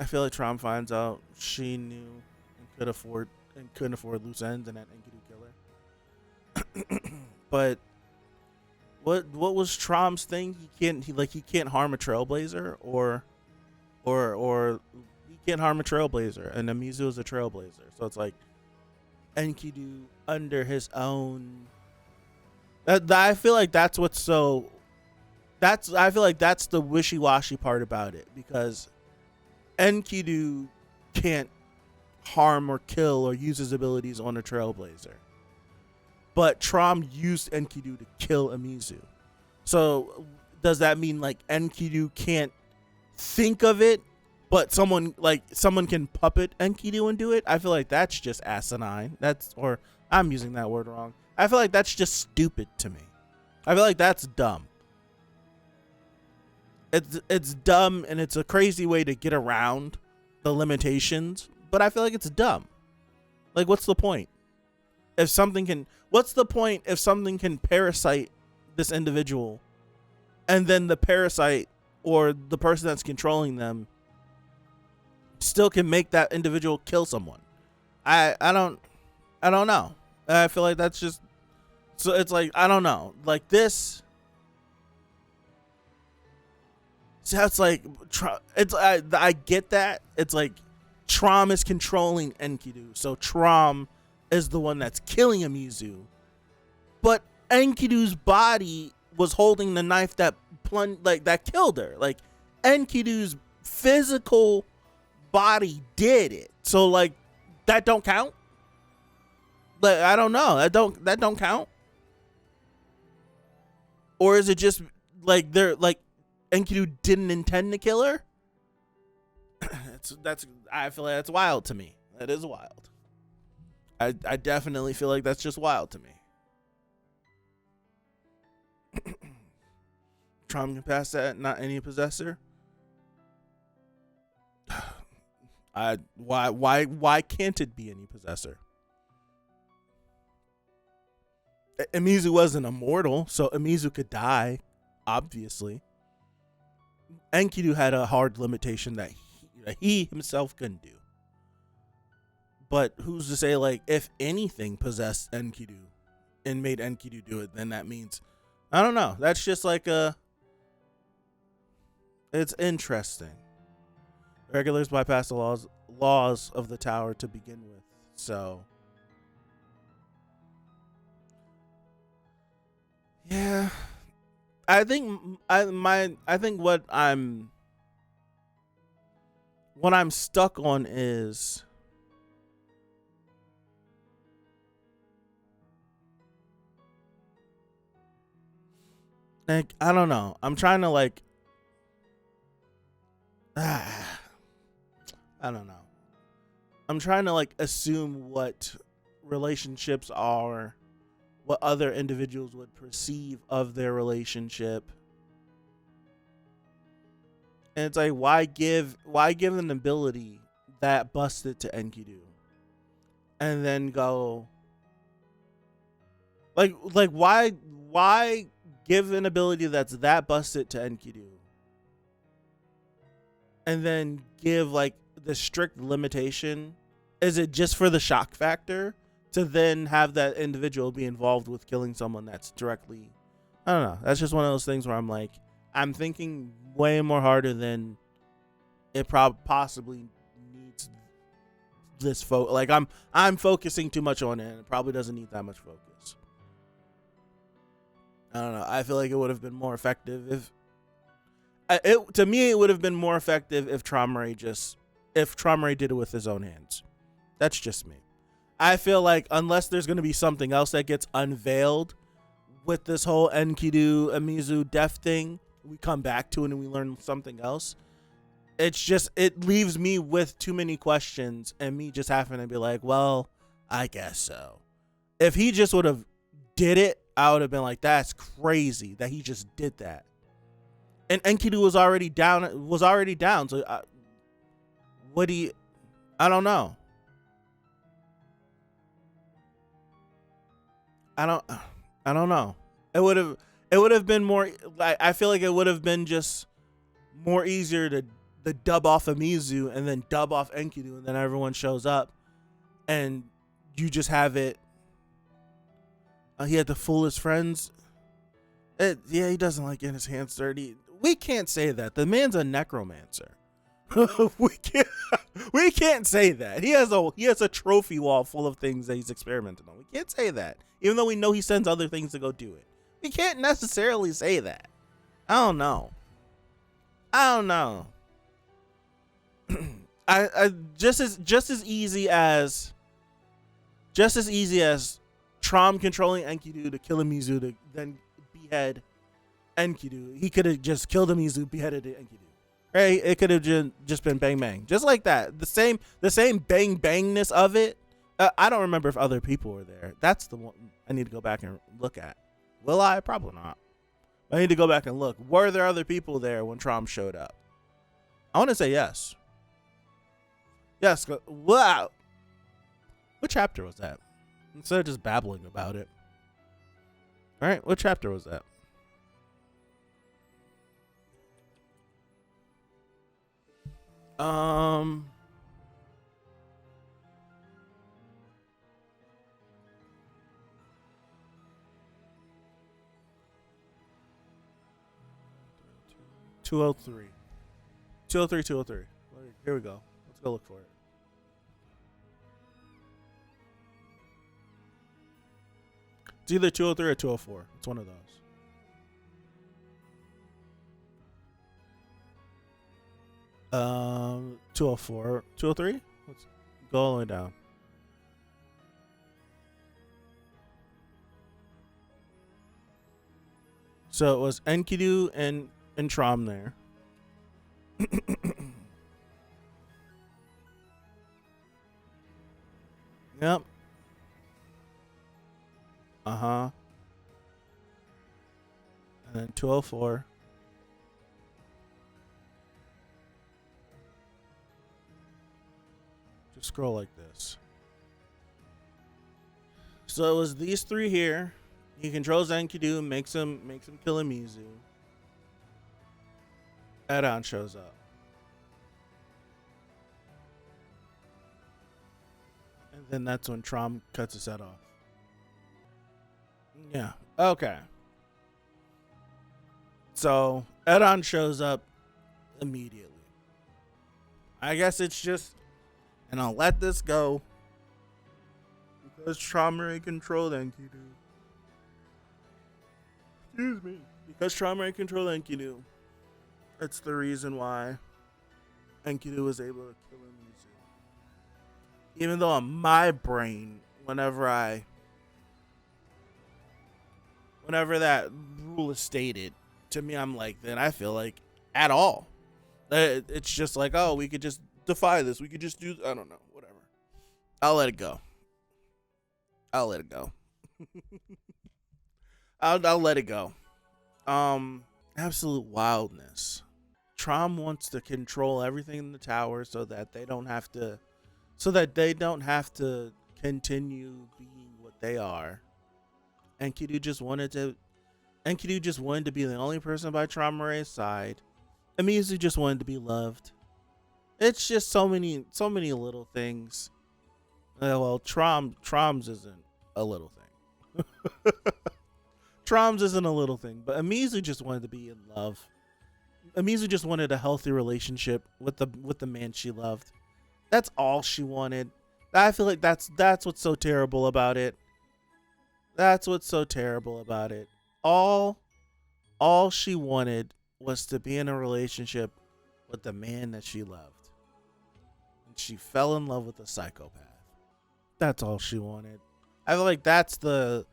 I feel like Trom finds out she knew and couldn't afford loose ends and that Enkidu killer. But what was Trom's thing? He can't harm a trailblazer or he can't harm a trailblazer, and Emizu is a trailblazer. So it's like Enkidu under his own. I feel like that's what's so. I feel like that's the wishy-washy part about it, because Enkidu can't harm or kill or use his abilities on a trailblazer, but Trom used Enkidu to kill Emizu. So does that mean like Enkidu can't think of it, but someone can puppet Enkidu and do it? I feel like that's just asinine. Or I'm using that word wrong. I feel like that's just stupid to me. I feel like that's dumb. It's dumb, and it's a crazy way to get around the limitations, but I feel like it's dumb. Like, what's the point? What's the point if something can parasite this individual, and then the parasite or the person that's controlling them still can make that individual kill someone? I don't know. I feel like that's just, so it's like, I don't know, like this. So it's like, I get that. It's like Trom is controlling Enkidu, so Trom is the one that's killing Emizu. But Enkidu's body was holding the knife that killed her. Like Enkidu's physical body did it. So like that don't count. Like I don't know. That don't count. Or is it just like they're like Enkidu didn't intend to kill her? I feel like that's wild to me. That is wild. I definitely feel like that's just wild to me. Trom can pass that, not any possessor. Why can't it be any possessor? Emizu wasn't immortal, so Emizu could die, obviously. Enkidu had a hard limitation that he himself couldn't do. But who's to say, like, if anything possessed Enkidu and made Enkidu do it, then that means, I don't know. That's just like It's interesting. Regulars bypass the laws of the tower to begin with. So yeah, I think I think what I'm stuck on is like I don't know. I'm trying to like I don't know. I'm trying to like assume what relationships are, what other individuals would perceive of their relationship. And it's like why give an ability that busted to Enkidu and then go like why give an ability that's that busted to Enkidu and then give like the strict limitation? Is it just for the shock factor to then have that individual be involved with killing someone that's directly, I don't know. That's just one of those things where I'm like, I'm thinking way more harder than it possibly needs this focus. Like I'm focusing too much on it, and it probably doesn't need that much focus. I don't know. I feel like it would have been more effective if to me it would have been more effective if Traumaray did it with his own hands. That's just me. I feel like unless there's going to be something else that gets unveiled with this whole Enkidu Emizu death thing, we come back to it and we learn something else. It leaves me with too many questions and me just having to be like, well, I guess so. If he just would have did it, I would have been like, that's crazy that he just did that. And Enkidu was already down. So I don't know. I don't know. It would have been more. I feel like it would have been just more easier to dub off Emizu and then dub off Enkidu, and then everyone shows up, and you just have it. He had to fool his friends. He doesn't like getting his hands dirty. We can't say that. The man's a necromancer. we can't say that. He has a trophy wall full of things that he's experimenting on. We can't say that. Even though we know he sends other things to go do it. We can't necessarily say that. I don't know. I just as easy as Trom controlling Enkidu to kill Emizu to then behead Enkidu. He could have just killed Emizu, beheaded Enkidu. Right? It could have just been bang bang, just like that. The same bang bangness of it. I don't remember if other people were there. That's the one I need to go back and look at. Will I? Probably not. I need to go back and look. Were there other people there when Trom showed up? I want to say yes. Yes. Wow. What chapter was that? Instead of just babbling about it. All right. What chapter was that? $203. 203, 203. Here we go. Let's go look for it. It's either 203 or 204. It's one of those. 204. 203? Let's go all the way down. So it was Enkidu and Trom there. Yep. And then 204. Just scroll like this. So it was these three here. He controls Enkidu, makes him kill Emizu. Edon shows up. And then that's when Trom cuts his head off. Yeah. Okay. So Edon shows up immediately. I guess it's just, and I'll let this go because trauma controlled Enkidu. Excuse me. Because trauma controlled Enkidu. It's the reason why Enkidu was able to kill Emizu. Even though on my brain, whenever that rule is stated, to me, I'm like, then I feel like at all. It's just like, oh, we could just defy this. We could just do, I don't know, whatever. I'll let it go. I'll let it go. I'll let it go. Absolute wildness. Trom wants to control everything in the tower so that they don't have to continue being what they are. Enkidu just wanted to be the only person by Traumare's side. Emizu just wanted to be loved. It's just so many little things. Well, Trom's isn't a little thing. Trom's isn't a little thing, but Emizu just wanted to be in love. Emizu just wanted a healthy relationship with the man she loved. That's all she wanted. I feel like that's what's so terrible about it. That's what's so terrible about it. All she wanted was to be in a relationship with the man that she loved. And she fell in love with a psychopath. That's all she wanted. I feel like that's the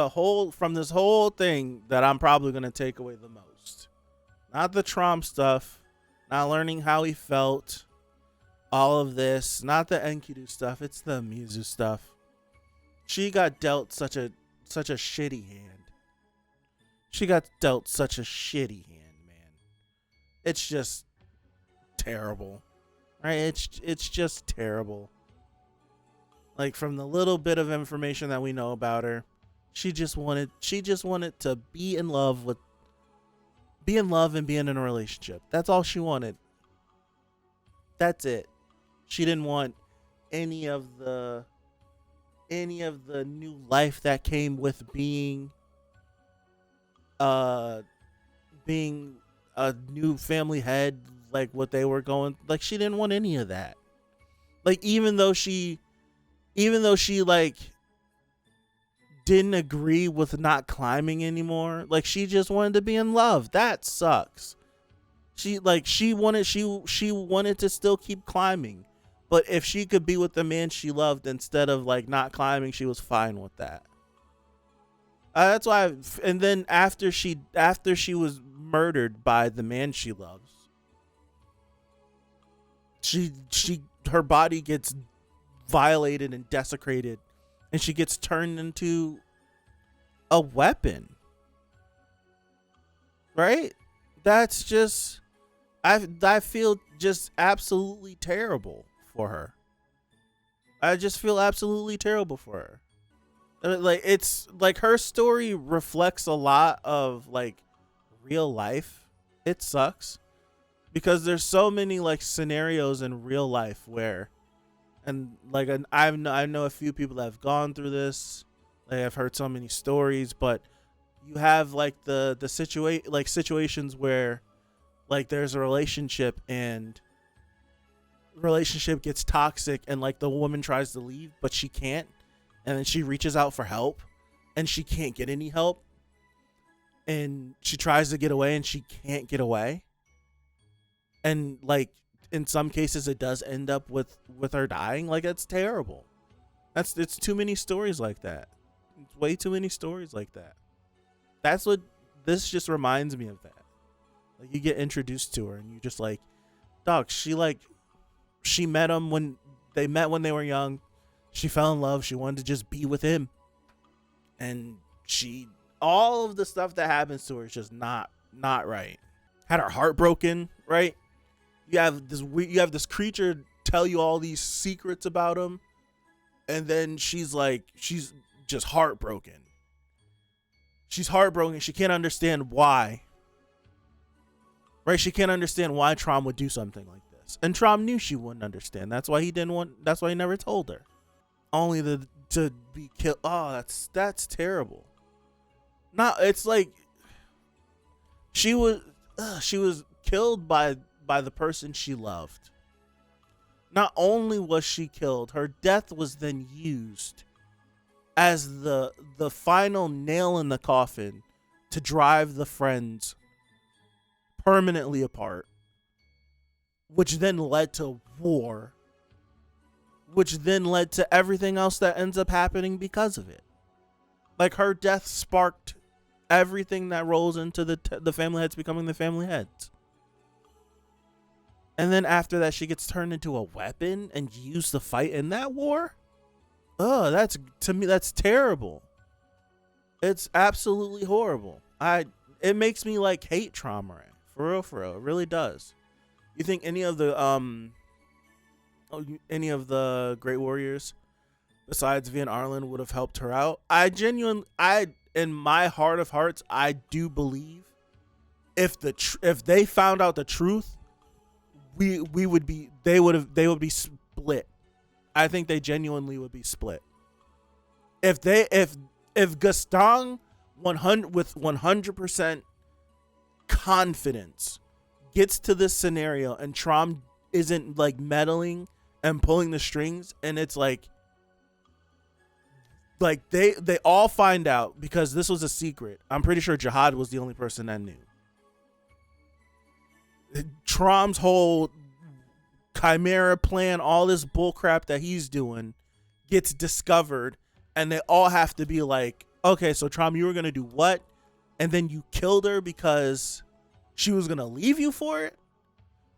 whole from this whole thing that I'm probably going to take away the most. Not the Trom stuff, not learning how he felt, all of this, not the Enkidu stuff, it's the Emizu stuff. She got dealt such a shitty hand. She got dealt such a shitty hand, man. It's just terrible. Right? It's just terrible. Like, from the little bit of information that we know about her, she just wanted to be in love and be in a relationship. That's all she wanted. That's it. She didn't want any of the new life that came with being a new family head, like what they were going, like she didn't want any of that. Like even though she like didn't agree with not climbing anymore, like she just wanted to be in love. That sucks. She wanted to still keep climbing. But if she could be with the man she loved instead of like not climbing, she was fine with that. That's why. And then after she was murdered by the man she loves, her body gets violated and desecrated, and she gets turned into a weapon. Right? That's just, I feel just absolutely terrible for her. I just feel absolutely terrible for her. Like, it's like her story reflects a lot of like real life. It sucks because there's so many like scenarios in real life where, and like I know a few people that have gone through this. Like, I've heard so many stories, but you have like the situations where like there's a relationship and relationship gets toxic and like the woman tries to leave but she can't, and then she reaches out for help and she can't get any help, and she tries to get away and she can't get away, and like in some cases it does end up with her dying. Like, it's terrible. It's too many stories like that. It's way too many stories like that. That's what this just reminds me of. That like you get introduced to her and you just like, dog, she met him when they were young. She fell in love. She wanted to just be with him. And all of the stuff that happens to her is just not right. Had her heart broken, right? You have this creature tell you all these secrets about him, and then she's just heartbroken. She's heartbroken. She can't understand why. Right? She can't understand why Trom would do something like this. And Trom knew she wouldn't understand. That's why he never told her. Only to be killed. Oh, that's terrible. It's like she was killed by the person she loved. Not only was she killed, her death was then used as the final nail in the coffin to drive the friends permanently apart, which then led to war, which then led to everything else that ends up happening because of it. Like, her death sparked everything that rolls into the family heads becoming the family heads. And then after that, she gets turned into a weapon and used to fight in that war. Oh, to me, that's terrible. It's absolutely horrible. It makes me like hate Trauma. For real, it really does. You think any of the Great Warriors besides Vian Arlen would have helped her out? In my heart of hearts, I do believe if they found out the truth, they would be split. I think they genuinely would be split. If Gaston 100% confidence gets to this scenario and Trom isn't like meddling and pulling the strings, and it's like they all find out because this was a secret. I'm pretty sure Jihad was the only person that knew. Trom's whole chimera plan, all this bullcrap that he's doing, gets discovered, and they all have to be like, okay, so Trom, you were gonna do what? And then you killed her because she was gonna leave you for it?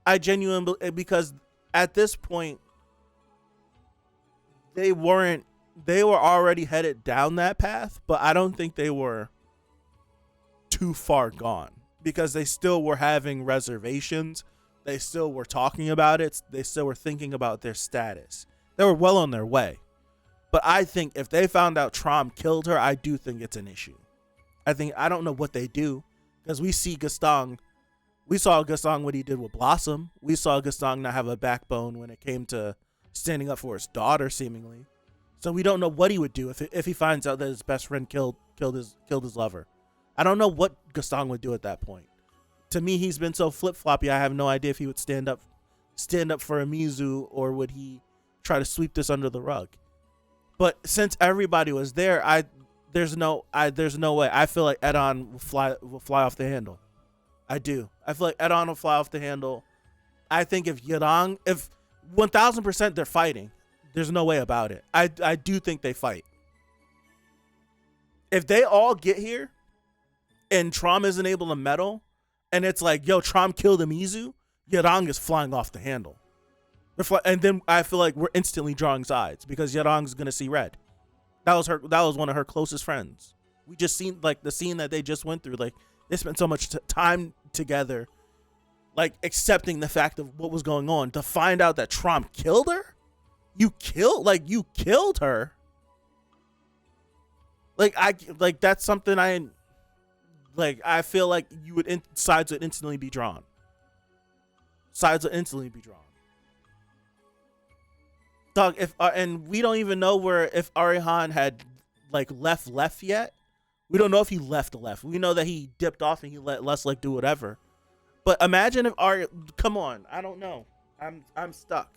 I genuinely, because at this point they were already headed down that path, but I don't think they were too far gone, because they still were having reservations. They still were talking about it. They still were thinking about their status. They were well on their way. But I think if they found out Trom killed her, I do think it's an issue. I don't know what they do, because we saw Gaston what he did with Blossom. We saw Gaston not have a backbone when it came to standing up for his daughter, seemingly. So we don't know what he would do if he finds out that his best friend killed his lover. I don't know what Gaston would do at that point. To me, he's been so flip-floppy, I have no idea if he would stand up for Emizu, or would he try to sweep this under the rug. But since everybody was there, there's no way. I feel like Edon will fly off the handle. I do. I feel like Edon will fly off the handle. I think if 1000% they're fighting, there's no way about it. I do think they fight. If they all get here and Trom isn't able to meddle, and it's like, yo, Trom killed Emizu, Yarang is flying off the handle. And then I feel like we're instantly drawing sides, because Yarang's gonna see red. That was one of her closest friends. We just seen like the scene that they just went through. Like, they spent so much time together, like accepting the fact of what was going on, to find out that Trom killed her. You killed her. That's something I feel like sides would instantly be drawn. Dog, and we don't even know if Arihan had like left yet. We don't know if he left. We know that he dipped off and he let Leslie do whatever. But imagine if come on, I don't know. I'm stuck.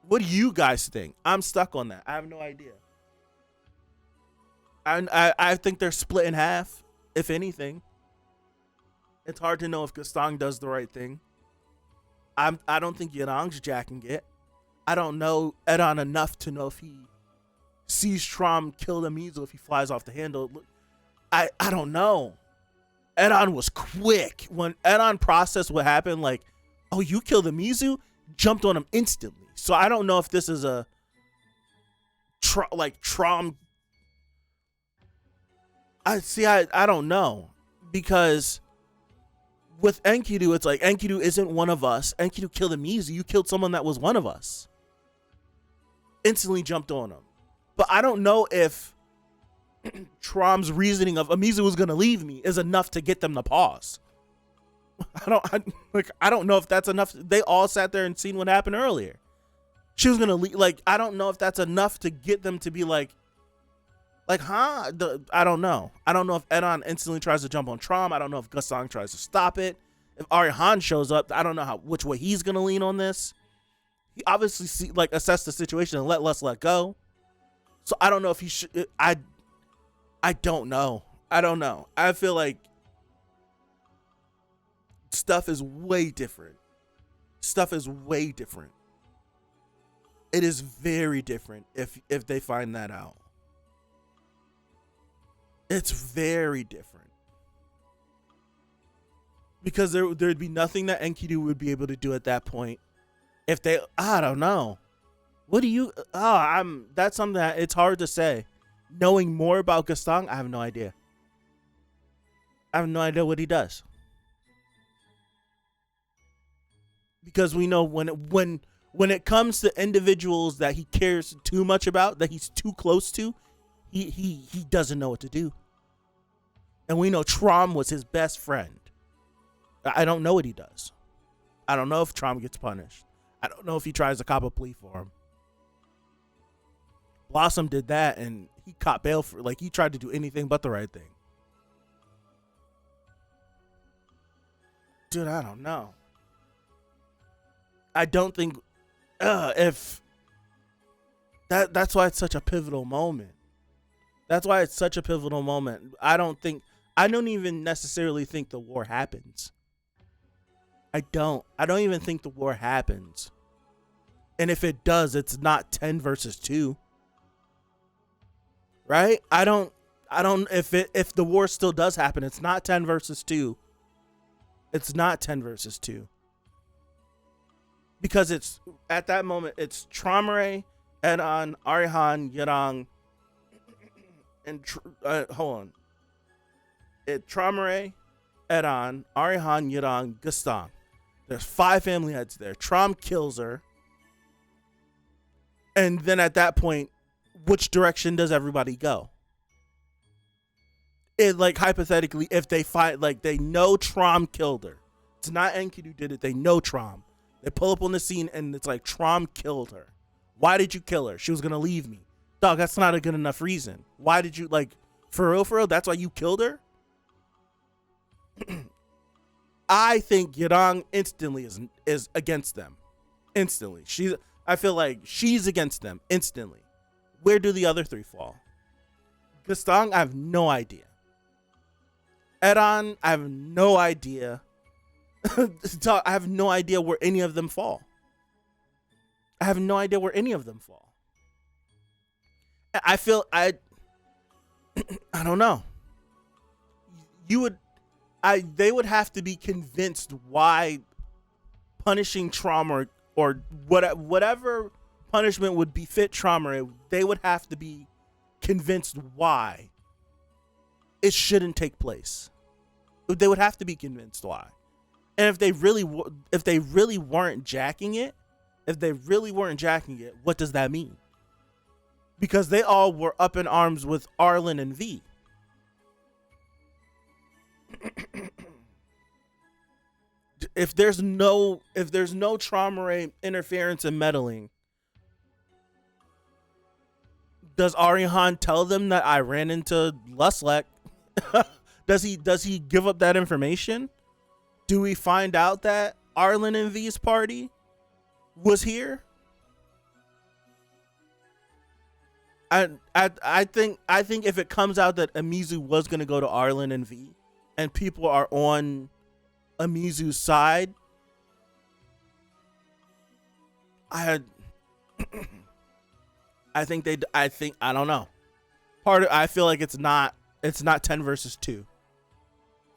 What do you guys think? I'm stuck on that. I have no idea. I think they're split in half, if anything. It's hard to know if Gaston does the right thing. I don't think Yarang's jacking it. I don't know Edon enough to know if he sees Trom kill Emizu, if he flies off the handle. I don't know. Edon was quick. When Edon processed what happened, like, oh, you killed Emizu? Jumped on him instantly. So I don't know if this is a Trom. I don't know, because with Enkidu, it's like Enkidu isn't one of us. Enkidu killed Emizu. You killed someone that was one of us. Instantly jumped on him. But I don't know if Trom's reasoning of Emizu was gonna leave me is enough to get them to pause. I don't know if that's enough. They all sat there and seen what happened earlier. She was gonna leave. Like, I don't know if that's enough to get them to be like, huh? I don't know. I don't know if Edon instantly tries to jump on Trom. I don't know if Gaston tries to stop it. If Arihan shows up, I don't know which way he's gonna lean on this. He obviously assess the situation and let go. So I don't know if he should. I don't know. I don't know. I feel like stuff is way different. Stuff is way different. It is very different if they find that out. It's very different. Because there'd be nothing that Enkidu would be able to do at that point. If they, I don't know. What do you, that's something that it's hard to say. Knowing more about Gastang, I have no idea. I have no idea what he does. Because we know when it comes to individuals that he cares too much about, that he's too close to, he doesn't know what to do. And we know Trom was his best friend. I don't know what he does. I don't know if Trom gets punished. I don't know if he tries to cop a plea for him. Blossom did that and he caught bail for, like, he tried to do anything but the right thing. Dude, I don't know. I don't think if that's why it's such a pivotal moment. That's why it's such a pivotal moment. I don't even necessarily think the war happens. I don't even think the war happens. And if it does, it's not 10 versus 2. Right? If the war still does happen, it's not 10 versus 2. It's not 10 versus 2. Because it's at that moment it's Tromare, Edon, Arihan, Yadong, and hold on. Tromare, Edon, Arihan, Yadong, Gastang. There's 5 family heads there. Trom kills her. And then at that point, which direction does everybody go? It, like, hypothetically, if they fight, like, they know Trom killed her. It's not Enkidu who did it. They know Trom. They pull up on the scene and it's like, Trom killed her. Why did you kill her? She was going to leave me. Dog, that's not a good enough reason. Why did you, like, for real, that's why you killed her? I think Yadong instantly is against them. Instantly. I feel like she's against them instantly. Where do the other 3 fall? Gastang, I have no idea. Edon, I have no idea. I have no idea where any of them fall. I feel I don't know. They would have to be convinced why punishing trauma or whatever punishment would befit trauma. They would have to be convinced why it shouldn't take place. They would have to be convinced why. And if they really weren't jacking it, what does that mean? Because they all were up in arms with Arlen and V. If there's no trauma interference and meddling, does Arihan tell them that I ran into Luslek? Does he give up that information? Do we find out that Arlen and V's party was here? I think if it comes out that Emizu was gonna go to Arlen and V, and people are on Emizu's side, I don't know. I feel like it's not 10 versus 2.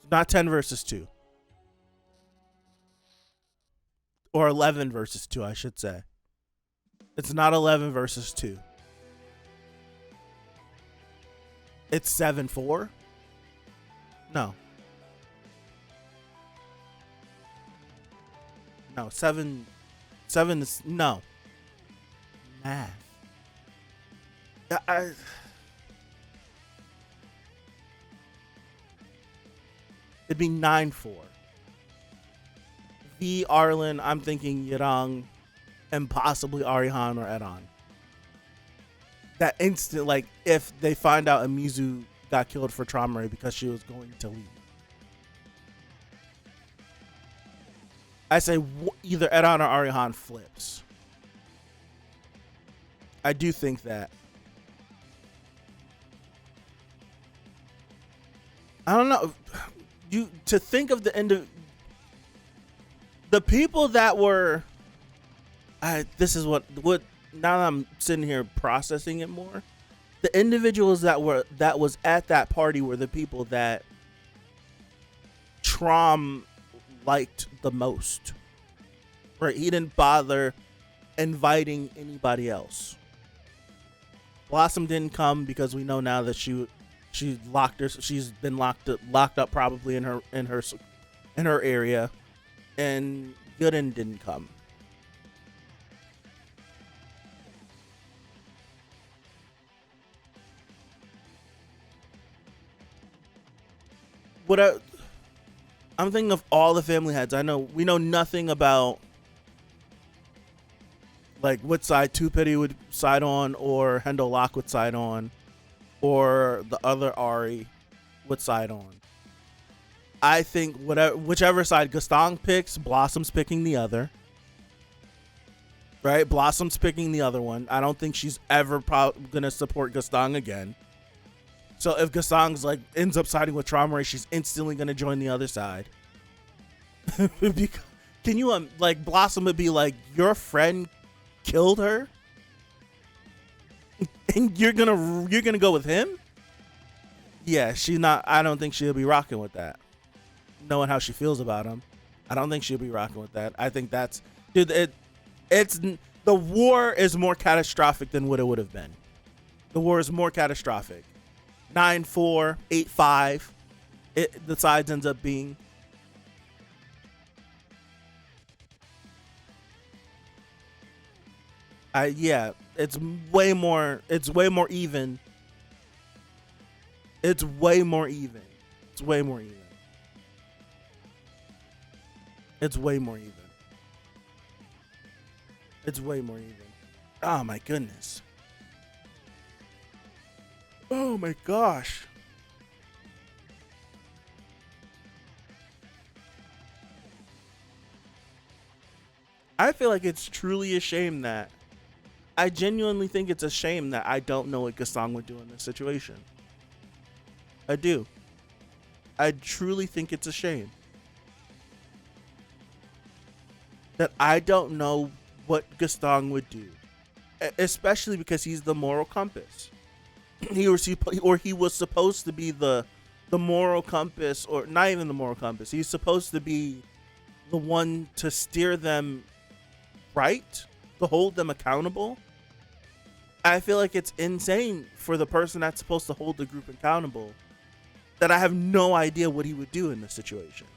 It's not 10 versus 2. Or 11 versus 2, I should say. It's not 11 versus 2. It's 7-4? No. No, 7 is, no. Math. It'd be 9-4. V, Arlen, I'm thinking Yadong, and possibly Arihan or Edon. That instant, like, if they find out Emizu got killed for trauma because she was going to leave. I say either Edon or Arihan flips. I do think that. I don't know. You to think of the end of the people that were. This is what now that I'm sitting here processing it more. The individuals that was at that party were the people that Trom liked the most. Right? He didn't bother inviting anybody else. Blossom didn't come because we know now that she's been locked up probably in her area, and Gooden didn't come. I'm thinking of all the family heads. We know nothing about like what side Two Pity would side on, or Hendo Locke would side on, or the other Ari would side on. I think whichever side Gaston picks, Blossom's picking the other. Right? Blossom's picking the other one. I don't think she's ever gonna support Gaston again. So if Gaston's like ends up siding with Traumaray, she's instantly gonna join the other side. Can you like Blossom would be like, your friend killed her, and you're gonna go with him? Yeah, she's not. I don't think she'll be rocking with that. Knowing how she feels about him, I don't think she'll be rocking with that. I think that's, dude. It's the war is more catastrophic than what it would have been. The war is more catastrophic. 9-4, 8-5. The sides ends up being. Yeah, it's way more even. It's way more even. It's way more even. It's way more even. It's way more even. Oh my goodness. Oh my gosh. I feel like it's truly a shame that I genuinely think it's a shame that I don't know what Gaston would do in this situation. I do. I truly think it's a shame that I don't know what Gaston would do, especially because he's the moral compass. He was supposed to be the moral compass, or not even the moral compass. He's supposed to be the one to steer them right, to hold them accountable. I feel like it's insane for the person that's supposed to hold the group accountable that I have no idea what he would do in this situation.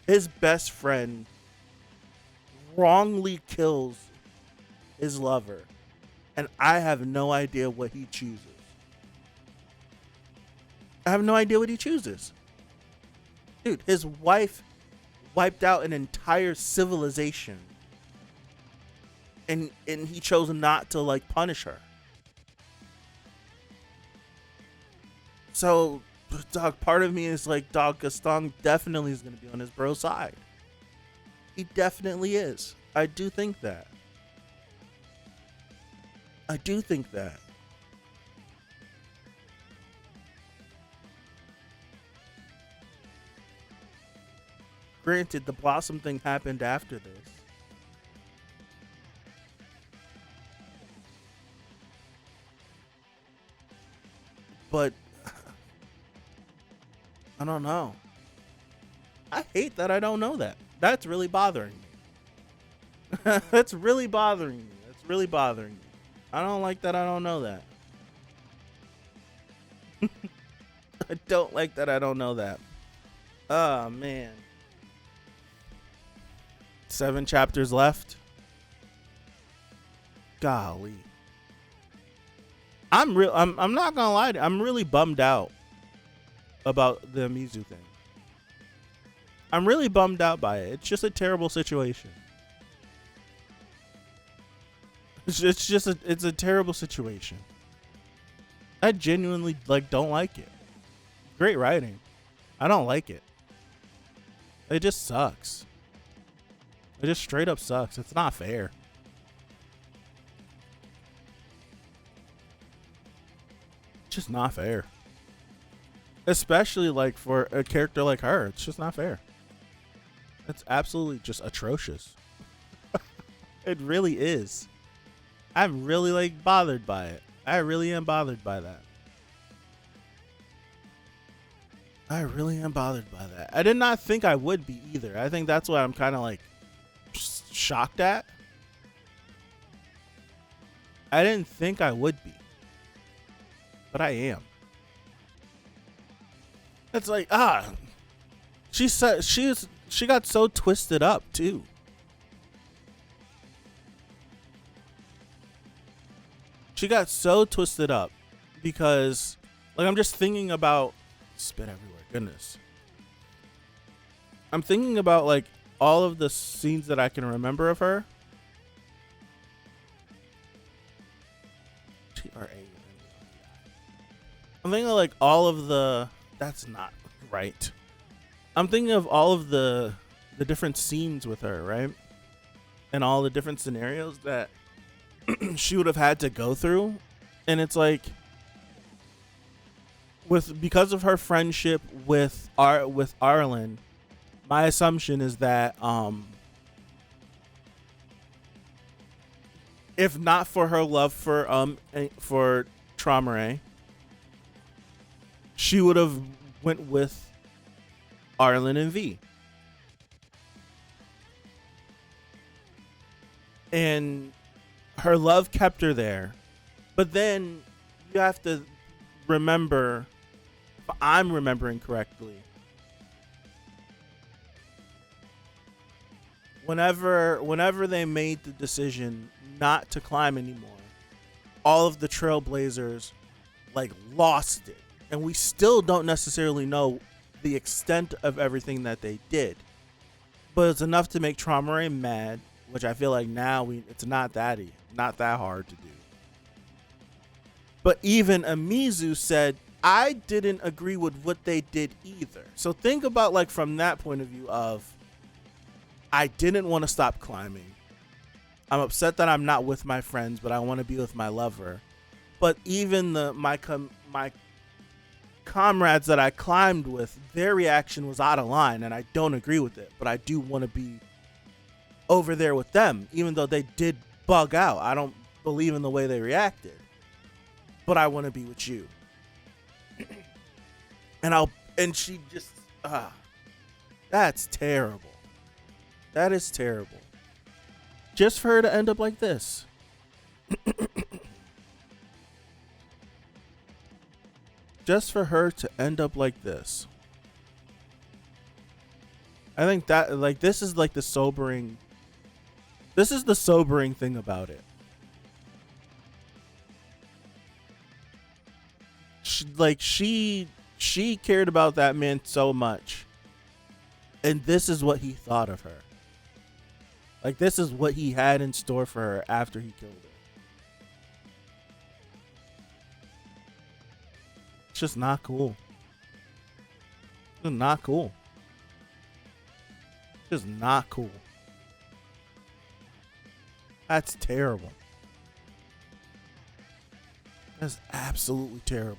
His best friend wrongly kills his lover, and I have no idea what he chooses. I have no idea what he chooses. Dude, his wife wiped out an entire civilization, and he chose not to like punish her. So, dog, part of me is like, dog, Gaston definitely is going to be on his bro side. He definitely is. I do think that. Granted, the Blossom thing happened after this. But I don't know. I hate that I don't know that. That's really bothering me. That's really bothering me. I don't like that I don't know that. I don't like that I don't know that. Oh, man. 7 chapters left. Golly. I'm not gonna lie to you, I'm really bummed out about the Emizu thing. I'm really bummed out by it. It's just a terrible situation. It's a terrible situation. I genuinely don't like it. Great writing. I don't like it. It just sucks. It just straight up sucks. It's not fair. It's just not fair. Especially like for a character like her. It's just not fair. It's absolutely just atrocious. It really is. I'm really like bothered by it. I really am bothered by that. I really am bothered by that. I did not think I would be either. I think that's what I'm kind of like shocked at. I didn't think I would be, but I am. It's like, she said she got so twisted up too. She got so twisted up because, like, I'm just thinking about spit everywhere. Goodness. I'm thinking about like all of the scenes that I can remember of her. TRA. I'm thinking of like all of the. That's not right. I'm thinking of all of the different scenes with her, right? And all the different scenarios that she would have had to go through, and it's like, because of her friendship with Arlen, my assumption is that if not for her love for Traumeré, she would have went with Arlen and V. And her love kept her there. But then you have to remember, if I'm remembering correctly, whenever they made the decision not to climb anymore, all of the Trailblazers like lost it. And we still don't necessarily know the extent of everything that they did. But it's enough to make Traumeré mad, which I feel like now it's not that hard to do. But even Emizu said, I didn't agree with what they did either. So think about like from that point of view of, I didn't want to stop climbing. I'm upset that I'm not with my friends, but I want to be with my lover. But even my comrades that I climbed with, their reaction was out of line, and I don't agree with it. But I do want to be over there with them, even though they did bug out. I don't believe in the way they reacted, but I want to be with you. And she just, that's terrible. That is terrible. Just for her to end up like this. Just for her to end up like this. I think that, like, this is like the sobering thing about it. She cared about that man so much. And this is what he thought of her. Like, this is what he had in store for her after he killed her. It's just not cool. It's not cool. It's just not cool. That's terrible. That's absolutely terrible.